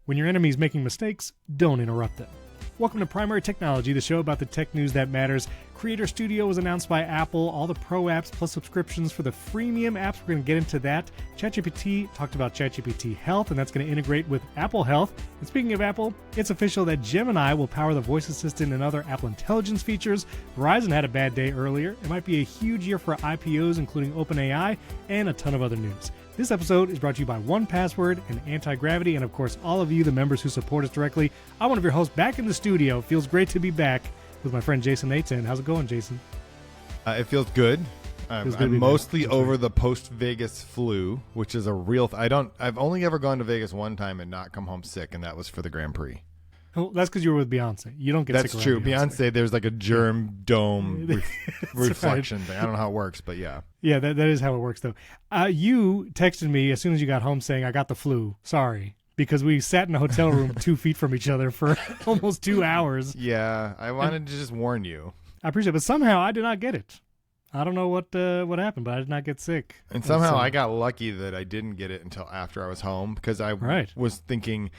When your enemy's making mistakes, don't interrupt them. Welcome to Primary Technology, the show about the tech news that matters. Creator Studio was announced by Apple, all the pro apps plus subscriptions for the freemium apps. We're going to get into that. ChatGPT talked about ChatGPT Health, and that's going to integrate with Apple Health. And speaking of Apple, it's official that Gemini will power the voice assistant and other Apple Intelligence features. Verizon had a bad day earlier. It might be a huge year for IPOs, including OpenAI, and a ton of other news. This episode is brought to you by 1Password and Anti-Gravity, and of course, all of you, the members who support us directly. I'm one of your hosts back in the studio. Feels great to be back with my friend Jason Aten. How's it going, Jason? It feels good. I'm mostly over the post-Vegas flu, which is a real... I've only ever gone to Vegas one time and not come home sick, and that was for the Grand Prix. Well, that's because you were with Beyonce. You don't get sick. That's true. Beyonce, there's like a germ dome reflection thing. I don't know how it works, but yeah. Yeah, that is how it works, though. You texted me as soon as you got home saying, I got the flu. Sorry. Because we sat in a hotel room 2 feet from each other for almost 2 hours. Yeah, I wanted to just warn you. I appreciate it, but somehow I did not get it. I don't know what happened, but I did not get sick. And somehow I got lucky that I didn't get it until after I was home, because I was thinking...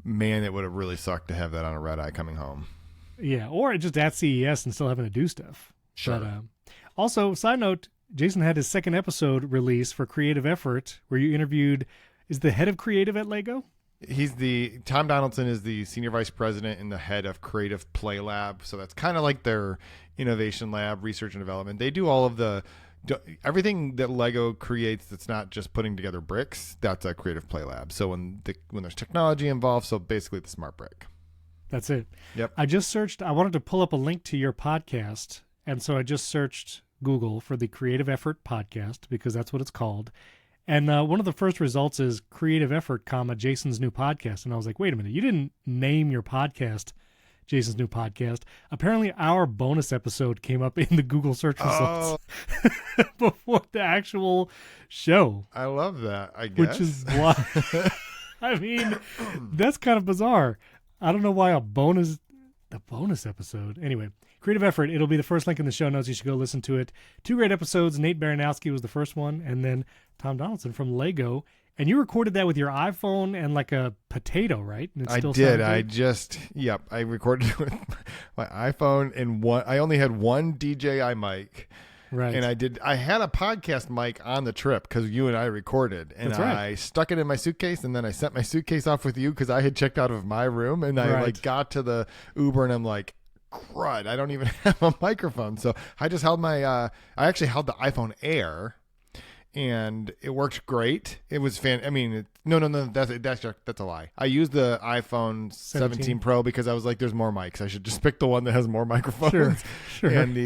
Man, it would have really sucked to have that on a red eye coming home. Yeah, or just at CES and still having to do stuff. Sure. But, also, side note, Jason had his second episode release for Creative Effort, where you interviewed, is the head of creative at Lego? Tom Donaldson is the senior vice president and the head of Creative Play Lab. So that's kind of like their innovation lab, research and development. They do all of everything that Lego creates that's not just putting together bricks, that's a Creative Play Lab. So when there's technology involved, so basically the smart brick. That's it. Yep. I wanted to pull up a link to your podcast, and so I just searched Google for the Creative Effort podcast, because that's what it's called. And one of the first results is Creative Effort, Jason's new podcast. And I was like, wait a minute, you didn't name your podcast Jason's new podcast. Apparently, our bonus episode came up in the Google search results before the actual show. I love that, I guess. Which is why, I mean, that's kind of bizarre. I don't know why the bonus episode. Anyway, Creative Effort, it'll be the first link in the show notes. You should go listen to it. 2 great episodes. Nate Baranowski was the first one, and then Tom Donaldson from Lego. And you recorded that with your iPhone and like a potato, right? And I did. I recorded it with my iPhone and I only had one DJI mic. Right. And I had a podcast mic on the trip because you and I recorded. And I stuck it in my suitcase, and then I sent my suitcase off with you because I had checked out of my room, and I got to the Uber and I'm like, crud, I don't even have a microphone. So I just held I actually held the iPhone Air. And it worked great. It was no, that's a lie. I used the iPhone 17 Pro because I was like, there's more mics. I should just pick the one that has more microphones. Sure. And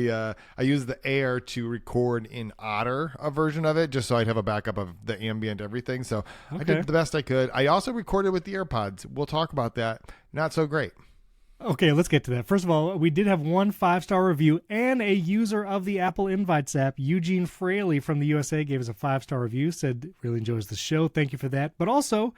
I used the Air to record in Otter, a version of it, just so I'd have a backup of the ambient everything. So I did the best I could. I also recorded with the AirPods. We'll talk about that. Not so great. Okay, let's get to that. First of all, we did have 1 5-star review, and a user of the Apple Invites app, Eugene Fraley from the USA, gave us a 5-star review, said really enjoys the show. Thank you for that. But also,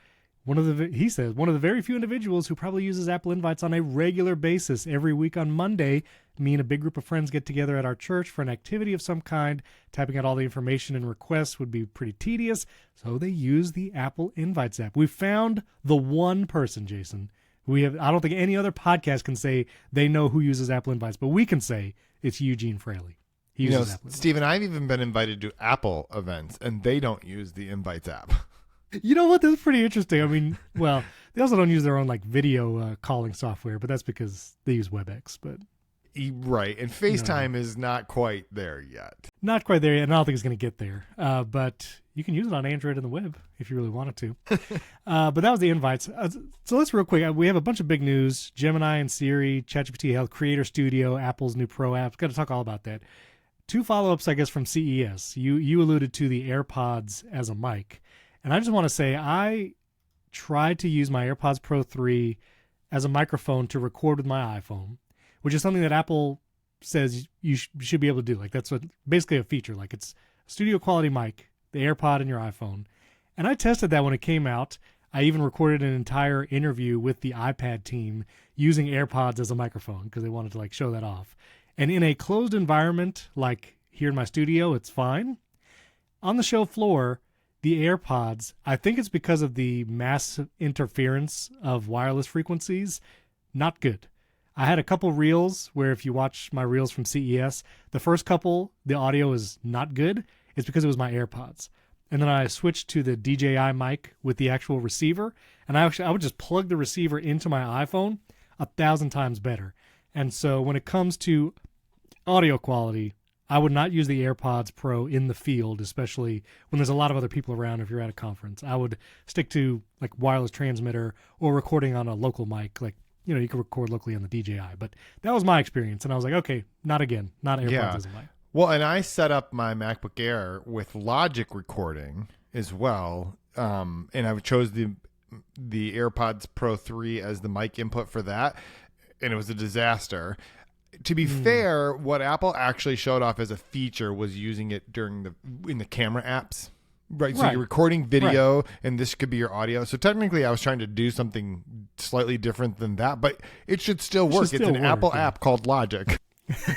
he says, one of the very few individuals who probably uses Apple Invites on a regular basis. Every week on Monday, me and a big group of friends get together at our church for an activity of some kind. Typing out all the information and requests would be pretty tedious, so they use the Apple Invites app. We found the one person, Jason. I don't think any other podcast can say they know who uses Apple Invites, but we can say it's Eugene Fraley. He uses Apple Invites. Stephen, I've even been invited to Apple events, and they don't use the Invites app. You know what? This is pretty interesting. I mean, well, they also don't use their own video calling software, but that's because they use WebEx. But right, and FaceTime is not quite there yet. Not quite there yet, and I don't think it's going to get there. But you can use it on Android and the web if you really wanted to. But that was the invites. So let's real quick. We have a bunch of big news. Gemini and Siri, ChatGPT Health, Creator Studio, Apple's new Pro apps. Got to talk all about that. 2 follow-ups, I guess, from CES. You alluded to the AirPods as a mic. And I just want to say I tried to use my AirPods Pro 3 as a microphone to record with my iPhone, which is something that Apple says you should be able to do. Like that's basically a feature. Like it's a studio quality mic, the AirPod in your iPhone. And I tested that when it came out. I even recorded an entire interview with the iPad team using AirPods as a microphone because they wanted to show that off. And in a closed environment like here in my studio, it's fine. On the show floor, the AirPods, I think it's because of the mass interference of wireless frequencies, not good. I had a couple reels where if you watch my reels from CES, the first couple, the audio is not good. It's because it was my AirPods. And then I switched to the DJI mic with the actual receiver, and I would just plug the receiver into my iPhone 1,000 times better. And so when it comes to audio quality, I would not use the AirPods Pro in the field, especially when there's a lot of other people around if you're at a conference. I would stick to like wireless transmitter or recording on a local mic, like, you can record locally on the DJI. But that was my experience, and I was like, okay, not again. Not AirPods as a mic. Well, and I set up my MacBook Air with Logic recording as well, and I chose the AirPods Pro 3 as the mic input for that, and it was a disaster. To be fair, what Apple actually showed off as a feature was using it in the camera apps. Right, so you're recording video, and this could be your audio. So technically, I was trying to do something slightly different than that, but it should still work. It's an Apple app called Logic.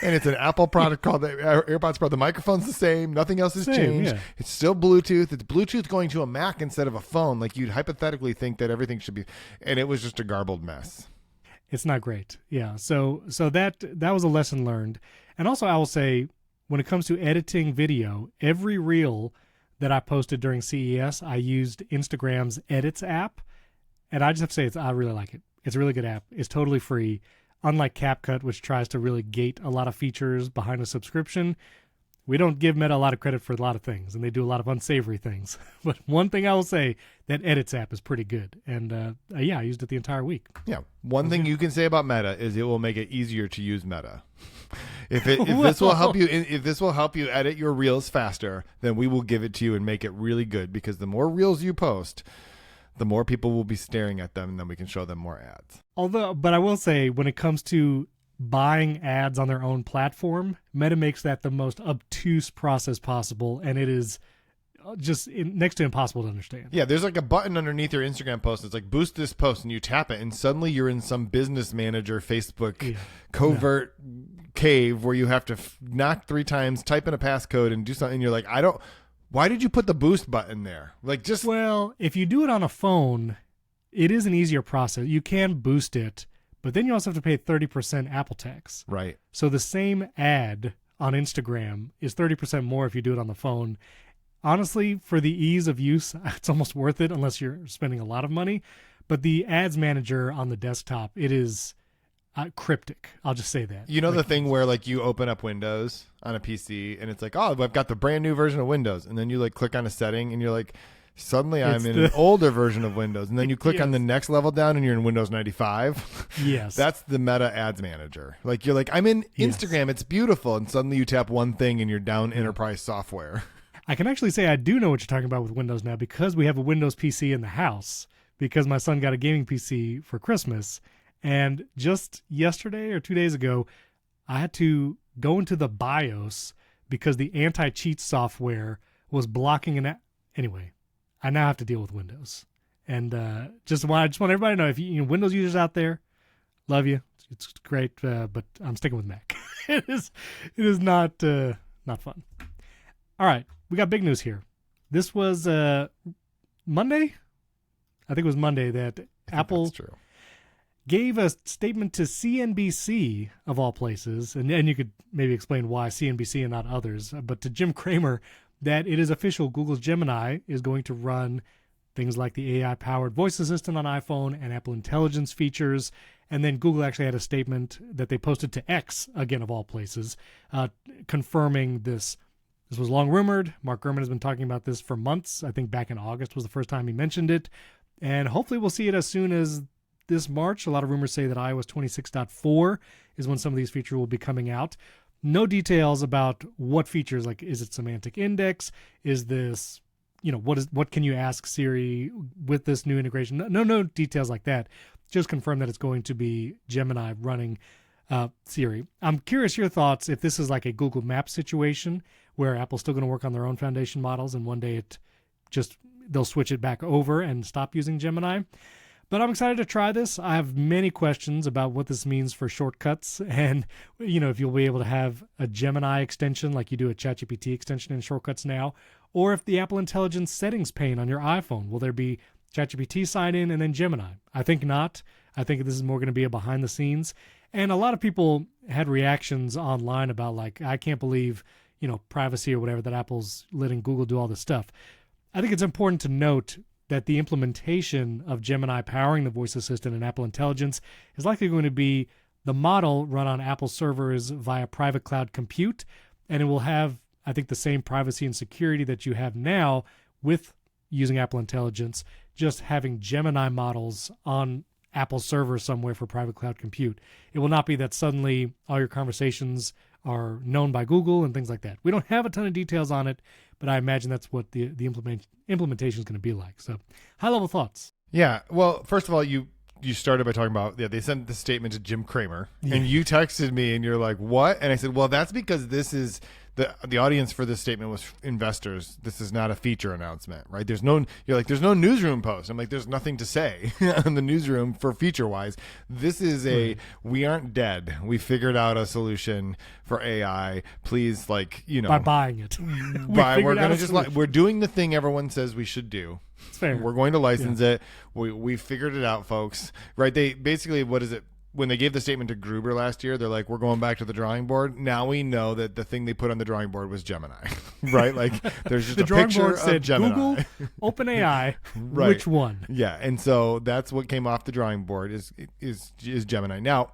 And it's an Apple product called the AirPods Pro. The microphone's the same. Nothing else has changed. Yeah. It's still Bluetooth. It's Bluetooth going to a Mac instead of a phone. Like you'd hypothetically think that everything should be. And it was just a garbled mess. It's not great. Yeah. So that was a lesson learned. And also I will say, when it comes to editing video, every reel that I posted during CES, I used Instagram's Edits app. And I just have to say, I really like it. It's a really good app. It's totally free. Unlike CapCut, which tries to really gate a lot of features behind a subscription, we don't give Meta a lot of credit for a lot of things, and they do a lot of unsavory things. But one thing I will say, that Edits app is pretty good. And I used it the entire week. Yeah. One thing you can say about Meta is it will make it easier to use Meta. If this will help you edit your reels faster, then we will give it to you and make it really good, because the more reels you post, the more people will be staring at them, and then we can show them more ads. But I will say, when it comes to buying ads on their own platform, Meta makes that the most obtuse process possible, and it is just next to impossible to understand. Yeah, there's like a button underneath your Instagram post. It's like, boost this post, and you tap it, and suddenly you're in some business manager Facebook covert cave where you have to knock 3 times, type in a passcode, and do something. And you're like, why did you put the boost button there? Well, if you do it on a phone, it is an easier process. You can boost it, but then you also have to pay 30% Apple tax. Right. So the same ad on Instagram is 30% more if you do it on the phone. Honestly, for the ease of use, it's almost worth it unless you're spending a lot of money. But the ads manager on the desktop, it is cryptic. I'll just say that. You know, the thing where you open up Windows on a PC and it's like, oh, I've got the brand new version of Windows, and then you click on a setting and you're like, suddenly I'm in an older version of Windows, and then you click on the next level down and you're in Windows 95. Yes. That's the Meta Ads Manager. You're like, I'm in Instagram, it's beautiful, and suddenly you tap one thing and you're down enterprise software. I can actually say I do know what you're talking about with Windows now, because we have a Windows PC in the house, because my son got a gaming PC for Christmas. And just yesterday or 2 days ago, I had to go into the BIOS because the anti-cheat software was blocking an Anyway, I now have to deal with Windows. And I just want everybody to know, if you Windows users out there, love you. It's great, but I'm sticking with Mac. It is not fun. All right, we got big news here. This was Monday. I think it was Monday that Apple gave a statement to CNBC, of all places, and you could maybe explain why CNBC and not others, but to Jim Cramer, that it is official. Google's Gemini is going to run things like the AI-powered voice assistant on iPhone and Apple Intelligence features. And then Google actually had a statement that they posted to X, again, of all places, confirming this. This was long rumored. Mark Gurman has been talking about this for months. I think back in August was the first time he mentioned it. And hopefully we'll see it as soon as this March. A lot of rumors say that iOS 26.4 is when some of these features will be coming out. No details about what features, like is it semantic index? Is this, what can you ask Siri with this new integration? No details like that. Just confirm that it's going to be Gemini running Siri. I'm curious your thoughts if this is like a Google Maps situation where Apple's still going to work on their own foundation models and one day they'll switch it back over and stop using Gemini. But I'm excited to try this. I have many questions about what this means for shortcuts, and if you'll be able to have a Gemini extension like you do a ChatGPT extension in shortcuts now, Or if the Apple Intelligence settings pane on your iPhone, will there be ChatGPT sign in and then Gemini? I think not. I think this is more going to be a behind the scenes. And a lot of people had reactions online about like, I can't believe, privacy or whatever, that Apple's letting Google do all this stuff. I think it's important to note that the implementation of Gemini powering the voice assistant in Apple Intelligence is likely going to be the model run on Apple servers via private cloud compute, and it will have, I think, the same privacy and security that you have now with using Apple Intelligence, just having Gemini models on Apple servers somewhere for private cloud compute. It will not be that suddenly all your conversations are known by Google and things like that. We don't have a ton of details on it, but I imagine that's what the implementation is going to be like. So, high-level thoughts. Yeah. Well, first of all, you started by talking about, they sent the statement to Jim Cramer, and you texted me, and you're like, what? And I said, well, that's because this is the audience for this statement was investors. This is not a feature announcement, right? There's no newsroom post. I'm like, there's nothing to say in the newsroom for feature wise. This is we aren't dead. We figured out a solution for AI. Please, by buying it. We're doing the thing everyone says we should do. It's fair. We're going to license it. We figured it out, folks. Right? They basically, what is it? When they gave the statement to Gruber last year, they're like, we're going back to the drawing board. Now we know that the thing they put on the drawing board was Gemini, right? Like there's just the a drawing picture board said of Gemini. Google, OpenAI, right. Which one? Yeah, and so that's what came off the drawing board is Gemini. Now,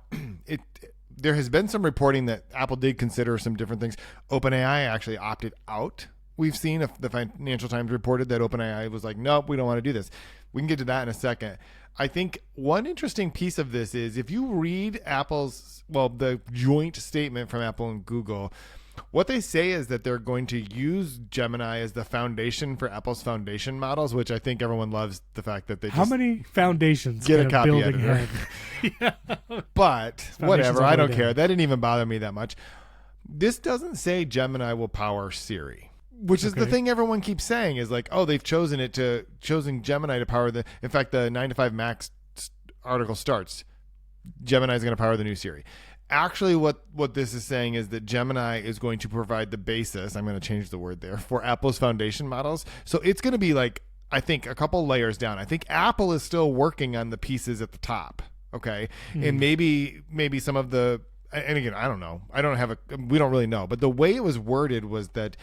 there has been some reporting that Apple did consider some different things. OpenAI actually opted out. We've seen the Financial Times reported that OpenAI was like, nope, we don't want to do this. We can get to that in a second. I think one interesting piece of this is if you read the joint statement from Apple and Google, what they say is that they're going to use Gemini as the foundation for Apple's foundation models, which I think everyone loves the fact that they How many foundations get can a copy building editor. have? But whatever, I don't care. down. That didn't even bother me that much. This doesn't say Gemini will power Siri. Which is the thing everyone keeps saying is like, oh, they've chosen Gemini to power in fact, the 9 to 5 Max article starts, Gemini is going to power the new Siri. Actually, what this is saying is that Gemini is going to provide the basis, I'm going to change the word there, for Apple's foundation models. So it's going to be like, I think, a couple layers down. I think Apple is still working on the pieces at the top, okay? And maybe some of the, and again, I don't know. We don't really know. But the way it was worded was that,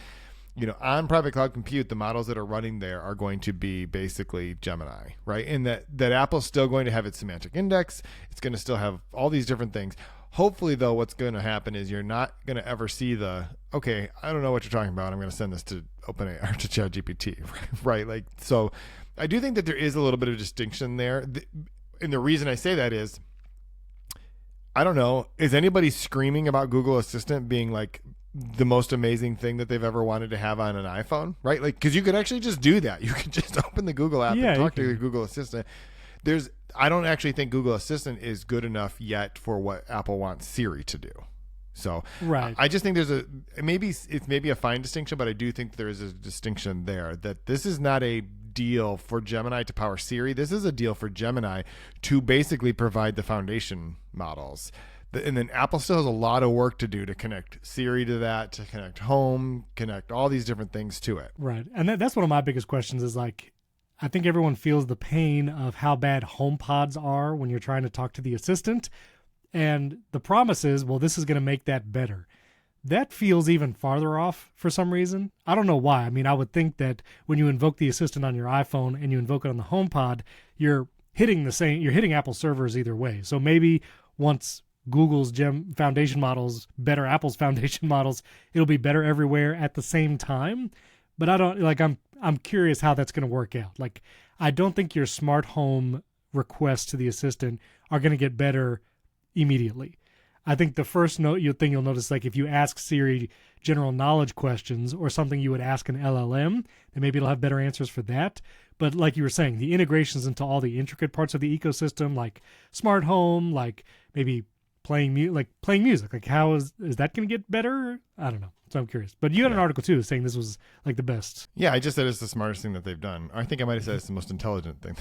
on private cloud compute, the models that are running there are going to be basically Gemini, right? And that Apple's still going to have its semantic index. It's going to still have all these different things. Hopefully, though, what's going to happen is you're not going to ever see I don't know what you're talking about. I'm going to send this to OpenAI or to ChatGPT, right? Like, so I do think that there is a little bit of distinction there. And the reason I say that is, I don't know, is anybody screaming about Google Assistant being like the most amazing thing that they've ever wanted to have on an iPhone, right? Like, because you could actually just do that. You could just open the Google app and talk to the Google Assistant. I don't actually think Google Assistant is good enough yet for what Apple wants Siri to do. So right. I just think it's maybe a fine distinction, but I do think there is a distinction there that this is not a deal for Gemini to power Siri. This is a deal for Gemini to basically provide the foundation models. And then Apple still has a lot of work to do to connect Siri to that, to connect Home, connect all these different things to it. Right. And that's one of my biggest questions is like, I think everyone feels the pain of how bad HomePods are when you're trying to talk to the assistant. And the promise is, well, this is going to make that better. That feels even farther off for some reason. I don't know why. I mean, I would think that when you invoke the assistant on your iPhone and you invoke it on the HomePod, you're hitting Apple servers either way. So maybe once Google's foundation models better Apple's foundation models, it'll be better everywhere at the same time. But I'm curious how that's going to work out. Like, I don't think your smart home requests to the assistant are going to get better immediately. I think the first thing you'll notice, like if you ask Siri general knowledge questions or something you would ask an LLM, then maybe it'll have better answers for that. But like you were saying, the integrations into all the intricate parts of the ecosystem, like smart home, like maybe playing music, like how is that going to get better? I don't know. So I'm curious. But you had an article too saying this was like the best. Yeah, I just said it's the smartest thing that they've done. I think I might have said it's the most intelligent thing.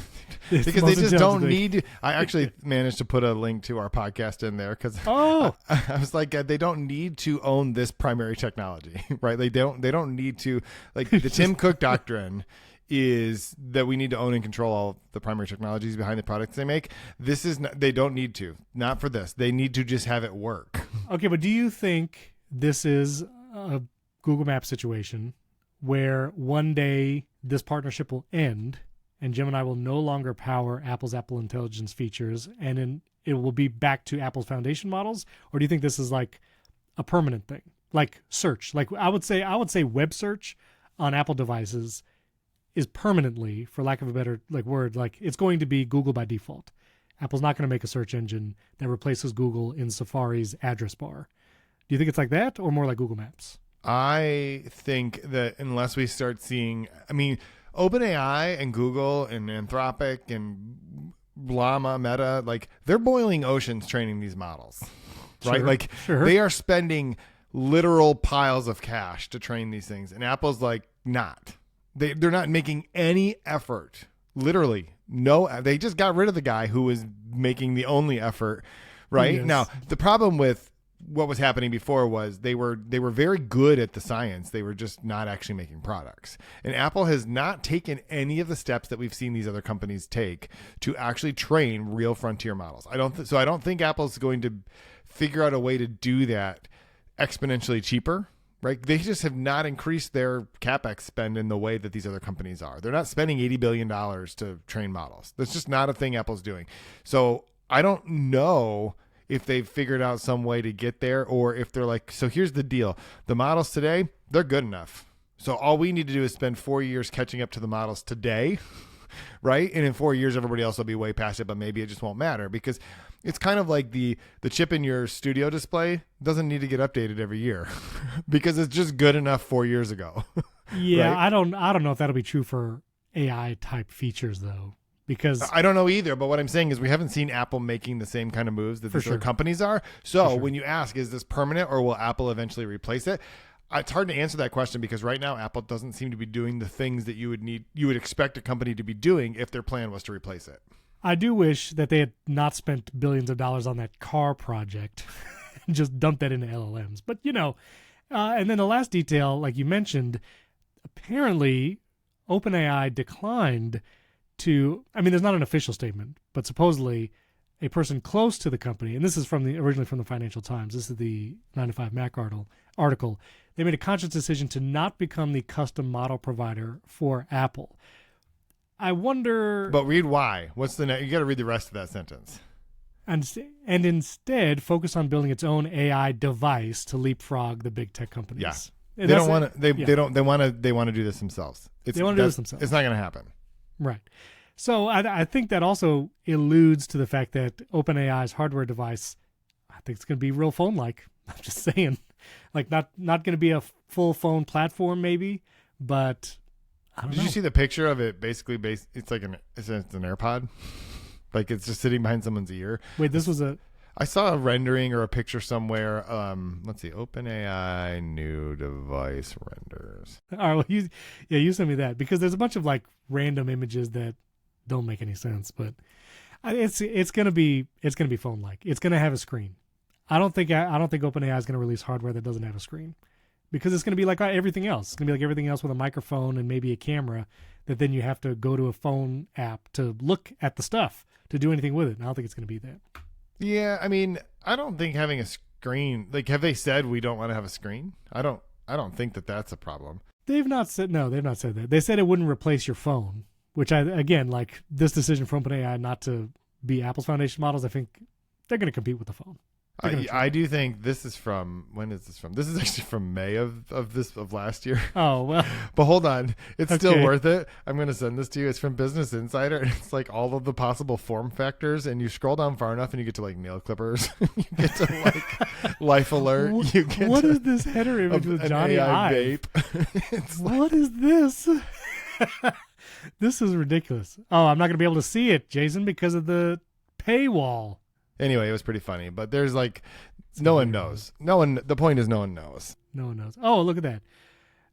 Because they just don't need to. I actually managed to put a link to our podcast in there because I was like, they don't need to own this primary technology, right? They don't need to, like the Tim Cook doctrine is that we need to own and control all the primary technologies behind the products they make. This is not, they don't need to, not for this. They need to just have it work. Okay, but do you think this is a Google Maps situation where one day this partnership will end and Gemini will no longer power Apple's Apple Intelligence features and it will be back to Apple's foundation models? Or do you think this is like a permanent thing? Like search. Like I would say web search on Apple devices is permanently, for lack of a better word, like it's going to be Google by default. Apple's not going to make a search engine that replaces Google in Safari's address bar. Do you think it's like that or more like Google Maps? I think that unless we start seeing, I mean, OpenAI and Google and Anthropic and Llama, Meta, like they're boiling oceans training these models, right? Sure, like they are spending literal piles of cash to train these things. And Apple's like, not. They're not making any effort. Literally, no. They just got rid of the guy who was making the only effort, right? Yes. Now, the problem with what was happening before was they were very good at the science. They were just not actually making products. And Apple has not taken any of the steps that we've seen these other companies take to actually train real frontier models. I don't think Apple's going to figure out a way to do that exponentially cheaper. Right? They just have not increased their CapEx spend in the way that these other companies are. They're not spending $80 billion to train models. That's just not a thing Apple's doing. So I don't know if they've figured out some way to get there or if they're like, so here's the deal. The models today, they're good enough. So all we need to do is spend 4 years catching up to the models today, right? And in 4 years, everybody else will be way past it, but maybe it just won't matter because it's kind of like the chip in your studio display doesn't need to get updated every year because it's just good enough 4 years ago. Yeah, right? I don't know if that'll be true for AI type features though, because I don't know either. But what I'm saying is we haven't seen Apple making the same kind of moves that these other companies are. So when you ask, is this permanent or will Apple eventually replace it? It's hard to answer that question because right now Apple doesn't seem to be doing the things that you would expect a company to be doing if their plan was to replace it. I do wish that they had not spent billions of dollars on that car project and just dumped that into LLMs. But, and then the last detail, like you mentioned, apparently OpenAI declined to, I mean, there's not an official statement, but supposedly a person close to the company, and this is originally from the Financial Times, this is the 9 to 5 Mac article, they made a conscious decision to not become the custom model provider for Apple. I wonder... But read why. What's the next? You got to read the rest of that sentence. And instead focus on building its own AI device to leapfrog the big tech companies. Yeah. And they don't want to. They want to do this themselves. They want to do this themselves. It's not going to happen. Right. So I think that also alludes to the fact that OpenAI's hardware device, I think it's going to be real phone-like. I'm just saying, like not going to be a full phone platform, maybe, but. Did you see the picture of it? Basically, it's like it's an AirPod, like it's just sitting behind someone's ear. Wait, this was I saw a rendering or a picture somewhere. Let's see, OpenAI new device renders. All right, well, you sent me that because there's a bunch of like random images that don't make any sense, but it's gonna be phone like. It's gonna have a screen. I don't think OpenAI is gonna release hardware that doesn't have a screen. Because it's going to be like everything else. It's going to be like everything else with a microphone and maybe a camera that then you have to go to a phone app to look at the stuff to do anything with it. And I don't think it's going to be that. Yeah, I mean, I don't think having a screen, like, have they said we don't want to have a screen? I don't think that that's a problem. They've not said that. They said it wouldn't replace your phone, which like this decision from OpenAI not to be Apple's foundation models, I think they're going to compete with the phone. I do think this is from, when is this from? This is actually from May of last year. Oh, well. But hold on. It's still worth it. I'm going to send this to you. It's from Business Insider. And it's like all of the possible form factors. And you scroll down far enough and you get to like nail clippers. You get to like Life Alert. What is this header image with Jony vape? What is this? This is ridiculous. Oh, I'm not going to be able to see it, Jason, because of the paywall. Anyway, it was pretty funny, but there's like, no one knows. The point is no one knows. No one knows. Oh, look at that.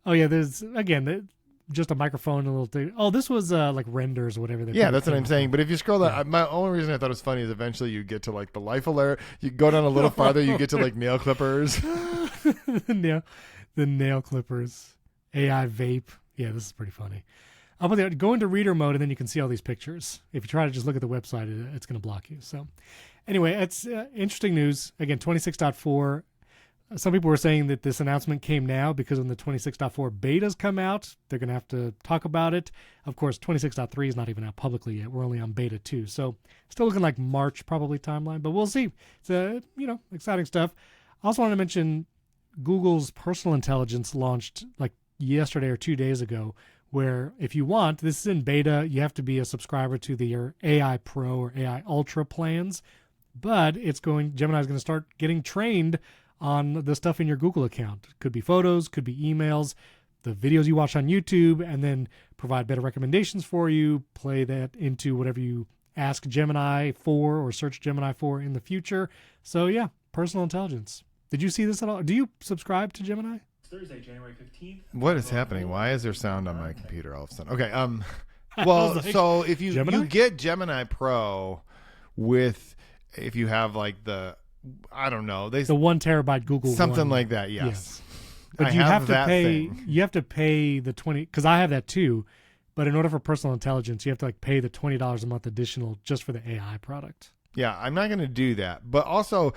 Oh yeah, there's again just a microphone and a little thing. Oh, this was like renders or whatever. Yeah, that's what I'm saying. But if you scroll down, my only reason I thought it was funny is eventually you get to like the life alert. You go down a little farther, you get to like nail clippers. the nail clippers, AI vape. Yeah, this is pretty funny. But go into reader mode and then you can see all these pictures. If you try to just look at the website, it's going to block you. So anyway, it's interesting news. Again, 26.4. Some people were saying that this announcement came now because when the 26.4 betas come out, they're going to have to talk about it. Of course, 26.3 is not even out publicly yet. We're only on beta 2. So still looking like March probably timeline, but we'll see. It's exciting stuff. I also want to mention Google's personal intelligence launched like yesterday or 2 days ago, where if you want, this is in beta, you have to be a subscriber to their AI Pro or AI Ultra plans, but Gemini is going to start getting trained on the stuff in your Google account. Could be photos, could be emails, the videos you watch on YouTube, and then provide better recommendations for you, play that into whatever you ask Gemini for or search Gemini for in the future. So yeah, personal intelligence. Did you see this at all? Do you subscribe to Gemini? Thursday, January 15th. What is happening? Why is there sound on my computer all of a sudden? Okay. Well, like, so if you get Gemini Pro if you have like I don't know, the 1 terabyte Google something One. Like that. Yes. But you have to pay. You have to pay the 20 because I have that too. But in order for personal intelligence, you have to like pay the $20 a month additional just for the AI product. Yeah, I'm not going to do that. But also,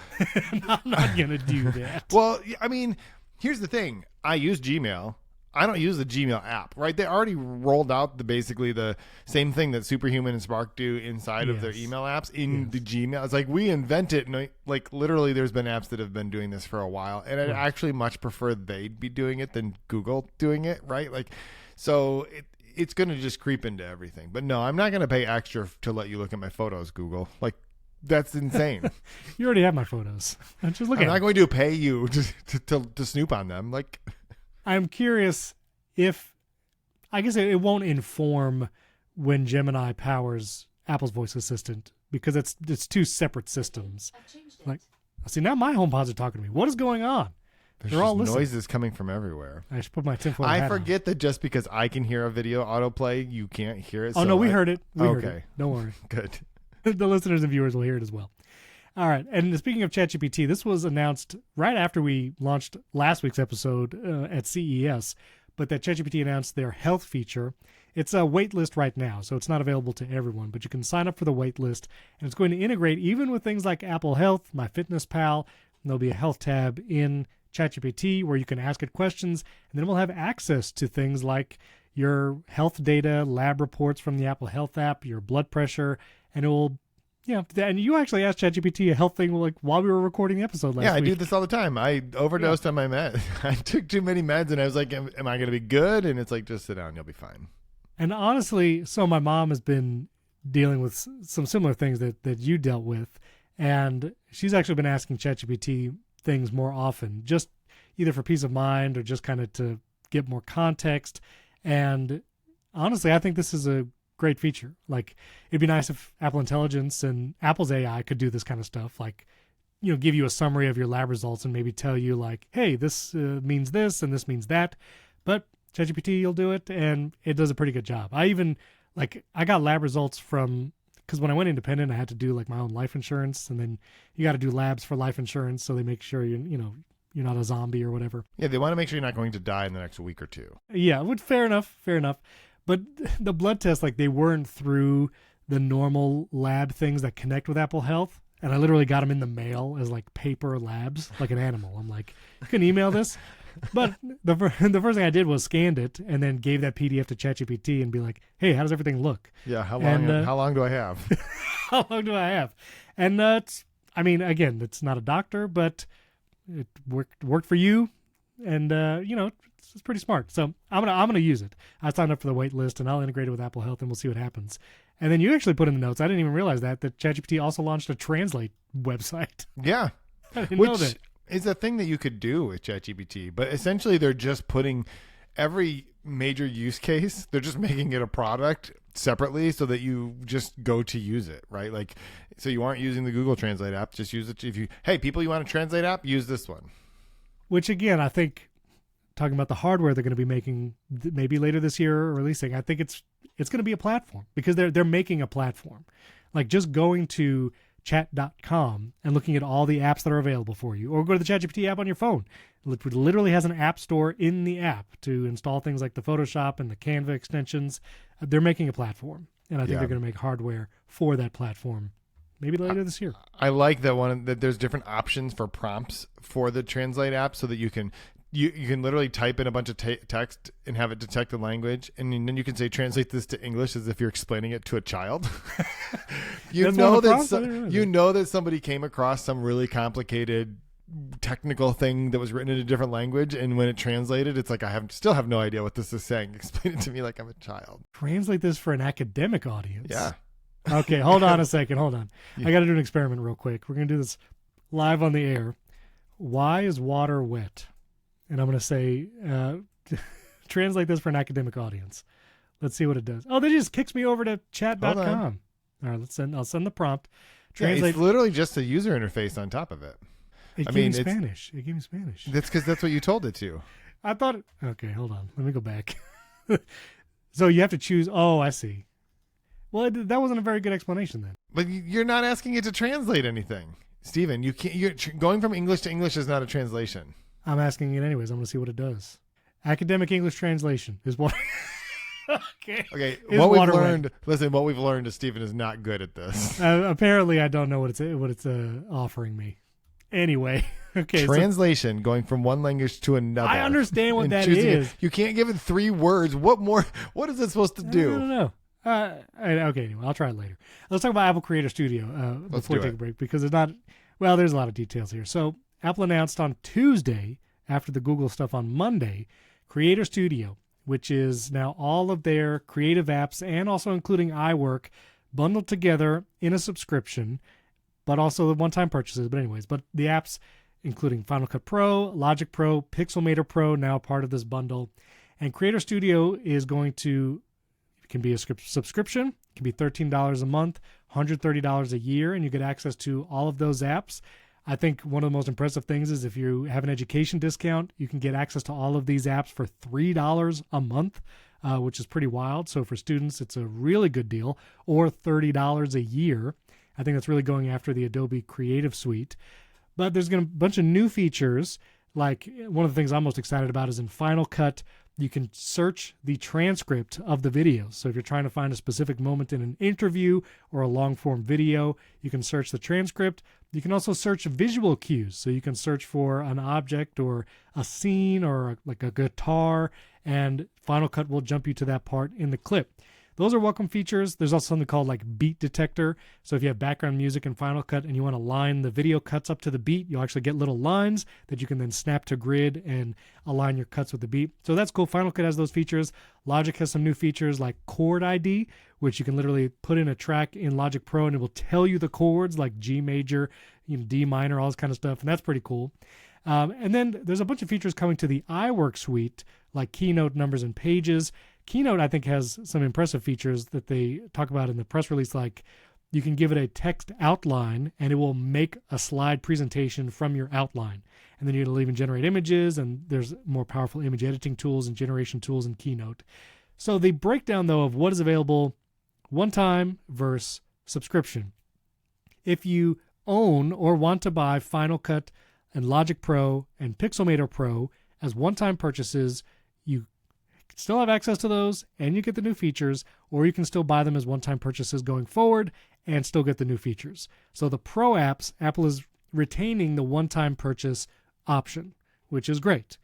I'm not going to do that. Well, I mean, here's the thing. I use Gmail. I don't use the Gmail app, right? They already rolled out basically the same thing that Superhuman and Spark do inside of their email apps in the Gmail. It's like we invent it, and like literally there's been apps that have been doing this for a while, and I'd actually much prefer they'd be doing it than Google doing it, right? Like, so it's going to just creep into everything. But no, I'm not going to pay extra to let you look at my photos, Google. Like, that's insane. You already have my photos. Just look at them. I'm not going to pay you to snoop on them. Like, I'm curious if, I guess it won't inform when Gemini powers Apple's voice assistant because it's two separate systems. I've changed it. Like, see, now my HomePods are talking to me. What is going on? There's They're all just listening. noises coming from everywhere. I should put my tinfoil hat I on. forget that just because I can hear a video autoplay, you can't hear it. Oh, no, we heard it. We heard Okay. it. Don't worry. Good. The listeners and viewers will hear it as well. All right. And speaking of ChatGPT, this was announced right after we launched last week's episode at CES, but that ChatGPT announced their health feature. It's a wait list right now, so it's not available to everyone, but you can sign up for the wait list, and it's going to integrate even with things like Apple Health, MyFitnessPal, and there'll be a health tab in ChatGPT where you can ask it questions, and then we'll have access to things like your health data, lab reports from the Apple Health app, your blood pressure, and it will. Yeah, and you actually asked ChatGPT a health thing like while we were recording the episode last week. Yeah, I do this all the time. I overdosed on my meds. I took too many meds, and I was like, am I going to be good? And it's like, just sit down. You'll be fine. And honestly, so my mom has been dealing with some similar things that you dealt with, and she's actually been asking ChatGPT things more often, just either for peace of mind or just kind of to get more context. And honestly, I think this is a great feature. Like, it'd be nice if Apple Intelligence and Apple's AI could do this kind of stuff, like, give you a summary of your lab results and maybe tell you like, hey, this means this and this means that. But ChatGPT will do it, and it does a pretty good job. I got lab results because when I went independent, I had to do like my own life insurance, and then you got to do labs for life insurance, so they make sure you're not a zombie or whatever. Yeah, they want to make sure you're not going to die in the next week or two. Yeah, fair enough. But the blood tests, like, they weren't through the normal lab things that connect with Apple Health. And I literally got them in the mail as, like, paper labs, like an animal. I'm like, you can email this? But the first thing I did was scanned it and then gave that PDF to ChatGPT and be like, hey, how does everything look? Yeah, how long do I have? How long do I have? And again, it's not a doctor, but it worked for you. And, it's pretty smart. So I'm gonna use it. I signed up for the wait list, and I'll integrate it with Apple Health, and we'll see what happens. And then you actually put in the notes, I didn't even realize that ChatGPT also launched a translate website. Yeah. I didn't know that. Is a thing that you could do with ChatGPT, but essentially they're just putting every major use case, they're just making it a product separately so that you just go to use it, right? Like, so you aren't using the Google Translate app, just use it. Hey, people, you want a translate app? Use this one. Which, again, I think talking about the hardware they're going to be making maybe later this year or releasing. I think it's going to be a platform because they're making a platform. Like just going to chat.com and looking at all the apps that are available for you, or go to the ChatGPT app on your phone. It literally has an app store in the app to install things like the Photoshop and the Canva extensions. They're making a platform, and I think they're going to make hardware for that platform maybe later this year. I like that there's different options for prompts for the Translate app so that you can literally type in a bunch of text and have it detect the language, and then you can say, translate this to English as if you're explaining it to a child. you know that somebody came across some really complicated technical thing that was written in a different language, and when it translated, it's like, still have no idea what this is saying. Explain it to me like I'm a child. Translate this for an academic audience. Yeah. Okay, hold on a second. Hold on. I got to do an experiment real quick. We're going to do this live on the air. Why is water wet? And I'm going to say, translate this for an academic audience. Let's see what it does. Oh, that just kicks me over to chat.com. All right, I'll send the prompt. Translate. It's literally just a user interface on top of it. It gave me Spanish. It gave me Spanish. That's because that's what you told it to. I thought, okay, hold on. Let me go back. So you have to choose. Oh, I see. Well, that wasn't a very good explanation then. But you're not asking it to translate anything, Stephen. You're going from English to English is not a translation. I'm asking it anyways. I'm going to see what it does. Academic English translation is what. Okay. What we've learned is Stephen is not good at this. Apparently, I don't know what it's offering me. Anyway, okay. Translation, going from one language to another. I understand what that is. You can't give it 3 words. What more? What is it supposed to do? I don't know. Okay, anyway, I'll try it later. Let's talk about Apple Creator Studio before we take a break, because there's a lot of details here. So Apple announced on Tuesday, after the Google stuff on Monday, Creator Studio, which is now all of their creative apps and also including iWork bundled together in a subscription, but also the one-time purchases. But the apps including Final Cut Pro, Logic Pro, Pixelmator Pro, now part of this bundle. And Creator Studio is can be a subscription. It can be $13 a month, $130 a year, and you get access to all of those apps. I think one of the most impressive things is if you have an education discount, you can get access to all of these apps for $3 a month, which is pretty wild. So for students, it's a really good deal, or $30 a year. I think that's really going after the Adobe Creative Suite. But there's going to be a bunch of new features. Like one of the things I'm most excited about is in Final Cut, you can search the transcript of the videos. So if you're trying to find a specific moment in an interview or a long-form video, you can search the transcript. You can also search visual cues. So you can search for an object or a scene or like a guitar, and Final Cut will jump you to that part in the clip. Those are welcome features. There's also something called like beat detector. So if you have background music in Final Cut and you want to line the video cuts up to the beat, you'll actually get little lines that you can then snap to grid and align your cuts with the beat. So that's cool. Final Cut has those features. Logic has some new features like chord ID, which you can literally put in a track in Logic Pro and it will tell you the chords like G major, D minor, all this kind of stuff. And that's pretty cool. And then there's a bunch of features coming to the iWork suite, like Keynote, Numbers, and Pages. Keynote, I think, has some impressive features that they talk about in the press release, like you can give it a text outline and it will make a slide presentation from your outline. And then you'll even generate images, and there's more powerful image editing tools and generation tools in Keynote. So the breakdown, though, of what is available one time versus subscription. If you own or want to buy Final Cut and Logic Pro and Pixelmator Pro as one-time purchases, you still have access to those and you get the new features, or you can still buy them as one-time purchases going forward and still get the new features. So the Pro apps, Apple is retaining the one-time purchase option, which is great.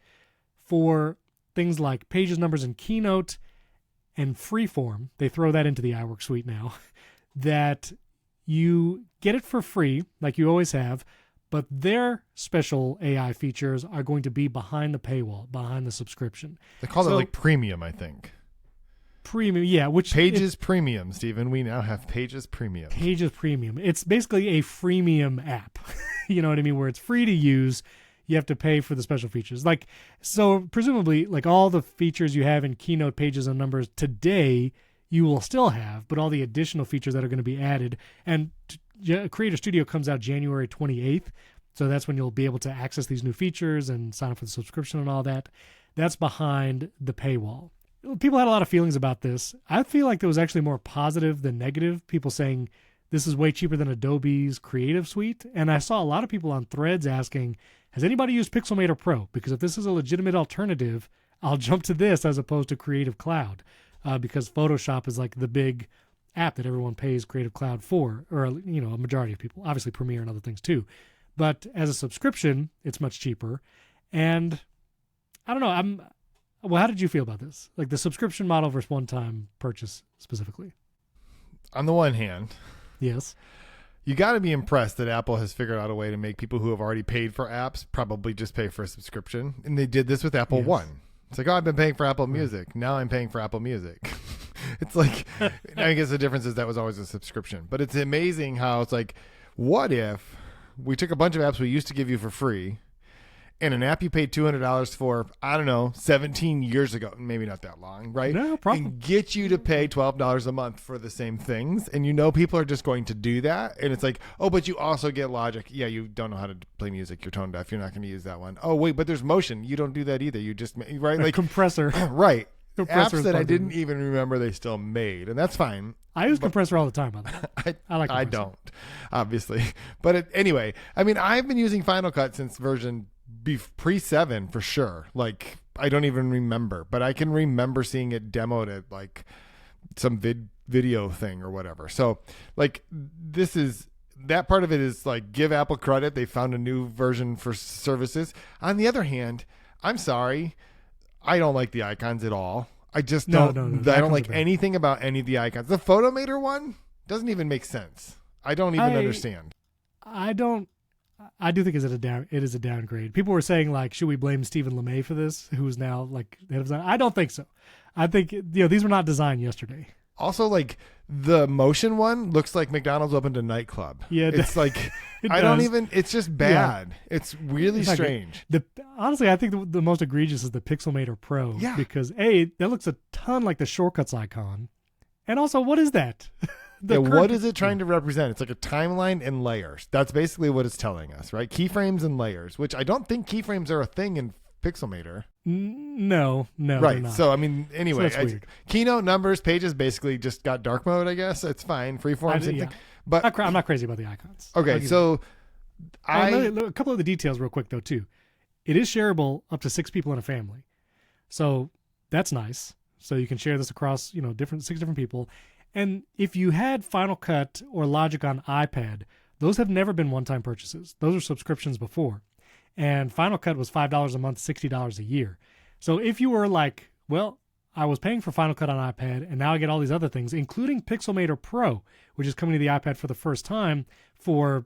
For things like Pages, Numbers, and Keynote and Freeform, they throw that into the iWork suite now, that you get it for free like you always have, but their special AI features are going to be behind the paywall, behind the subscription. They call it like premium, I think. Premium, yeah. Which Pages Premium, Stephen. We now have Pages Premium. Pages Premium. It's basically a freemium app. You know what I mean? Where it's free to use. You have to pay for the special features. So presumably, like all the features you have in Keynote, Pages, and Numbers today, you will still have, but all the additional features that are going to be added. And Creator Studio comes out January 28th, so that's when you'll be able to access these new features and sign up for the subscription and all that. that's behind the paywall. People had a lot of feelings about this. I feel like there was actually more positive than negative. People saying this is way cheaper than Adobe's Creative Suite. And I saw a lot of people on Threads asking, has anybody used Pixelmator Pro? Because if this is a legitimate alternative, I'll jump to this as opposed to Creative Cloud, because Photoshop is like the big app that everyone pays Creative Cloud for, or a majority of people. Obviously Premiere and other things too. But as a subscription, it's much cheaper. And I don't know, well, how did you feel about this? Like the subscription model versus one-time purchase specifically? On the one hand, yes, you got to be impressed that Apple has figured out a way to make people who have already paid for apps probably just pay for a subscription. And they did this with Apple One. It's like, oh, I've been paying for Apple Music. Now I'm paying for Apple Music. It's like, I guess the difference is that was always a subscription. But it's amazing how it's like, what if we took a bunch of apps we used to give you for free, and an app you paid $200 for, I don't know, 17 years ago, maybe not that long, right? No problem. And get you to pay $12 a month for the same things. And people are just going to do that. And it's like, oh, but you also get Logic. Yeah, you don't know how to play music. You're tone deaf. You're not going to use that one. Oh, wait, but there's Motion. You don't do that either. You just, right? Like Compressor. Right. Compressor apps that I didn't even remember they still made. And that's fine. I use Compressor all the time, by the way. I like Compressor. I don't, obviously. But anyway, I mean, I've been using Final Cut since version pre-7 for sure. Like, I don't even remember, but I can remember seeing it demoed at like some video thing or whatever. So like that part of it is like, give Apple credit. They found a new version for services. On the other hand, I'm sorry, I don't like the icons at all. I just don't. No. I don't like anything about any of the icons. The Photomator one doesn't even make sense. I don't even understand. I do think it is a downgrade. People were saying, like, should we blame Stephen LeMay for this, who is now like head of design? I don't think so. I think these were not designed yesterday. Also, like, the Motion one looks like McDonald's opened a nightclub. Yeah, it's like it's just bad. Yeah. It's really strange. Honestly, I think the most egregious is the Pixelmator Pro. Yeah. Because that looks a ton like the shortcuts icon, and also, what is that? What is it trying to represent? It's like a timeline and layers. That's basically what it's telling us, right? Keyframes and layers, which I don't think keyframes are a thing in Pixelmator. No, right. So I mean, anyway, so weird. Keynote, numbers, pages basically just got dark mode. I guess it's fine. Freeform, same thing. But I'm not crazy about the icons. Okay, so a couple of the details real quick though too. It is shareable up to 6 people in a family, so that's nice. So you can share this across 6 different people. And if you had Final Cut or Logic on iPad, those have never been one-time purchases. Those are subscriptions before. And Final Cut was $5 a month, $60 a year. So if you were like, well, I was paying for Final Cut on iPad, and now I get all these other things, including Pixelmator Pro, which is coming to the iPad for the first time for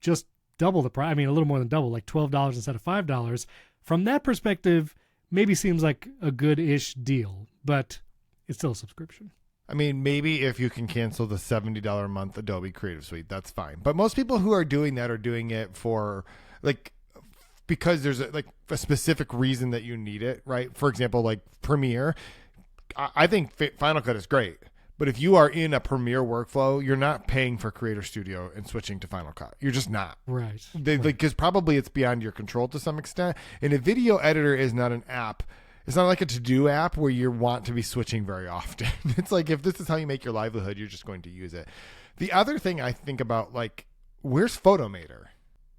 just double the price. I mean, a little more than double, like $12 instead of $5. From that perspective, maybe seems like a good-ish deal, but it's still a subscription. I mean, maybe if you can cancel the $70 a month Adobe Creative Suite, that's fine. But most people who are doing that are doing it for because there's a specific reason that you need it, right? For example, like Premiere. I think Final Cut is great. But if you are in a Premiere workflow, you're not paying for Creator Studio and switching to Final Cut. You're just not. Right. Because probably it's beyond your control to some extent. And a video editor is not an app. It's not like a to-do app where you want to be switching very often. It's like, if this is how you make your livelihood, you're just going to use it. The other thing I think about, like, where's Photomator?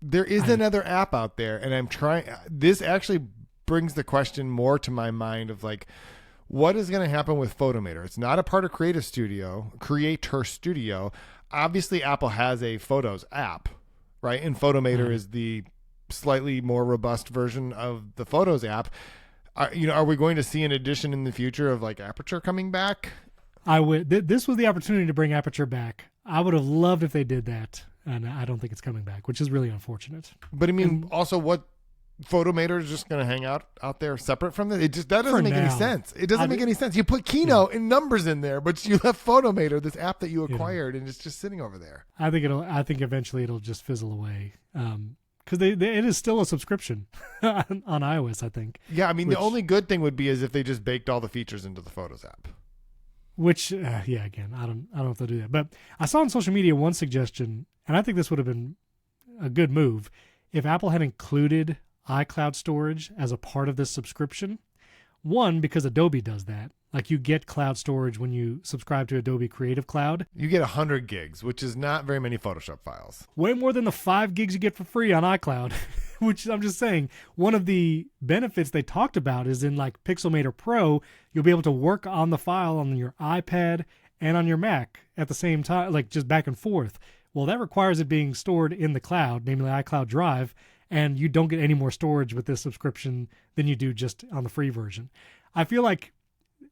There is another app out there, and I'm trying. This actually brings the question more to my mind of, like, what is going to happen with Photomator? It's not a part of Creator Studio. Obviously, Apple has a Photos app, right? And Photomator is the slightly more robust version of the Photos app. Are we going to see an addition in the future of like Aperture coming back? I would. This was the opportunity to bring Aperture back. I would have loved if they did that, and I don't think it's coming back, which is really unfortunate. But I mean, also, what Photomator is just going to hang out there separate from this? That doesn't make any sense. It doesn't make any sense. You put Keynote and numbers in there, but you left Photomator, this app that you acquired, and it's just sitting over there. I think eventually it'll just fizzle away. Because it is still a subscription on iOS, I think. Yeah, I mean, the only good thing would be is if they just baked all the features into the Photos app. Which, again, I don't know if they'll do that. But I saw on social media one suggestion, and I think this would have been a good move, if Apple had included iCloud storage as a part of this subscription. One, because Adobe does that. Like you get cloud storage when you subscribe to Adobe Creative Cloud. You get 100 gigs, which is not very many Photoshop files. Way more than the 5 gigs you get for free on iCloud, which I'm just saying, one of the benefits they talked about is in like Pixelmator Pro, you'll be able to work on the file on your iPad and on your Mac at the same time, like just back and forth. Well, that requires it being stored in the cloud, namely iCloud Drive, and you don't get any more storage with this subscription than you do just on the free version. I feel like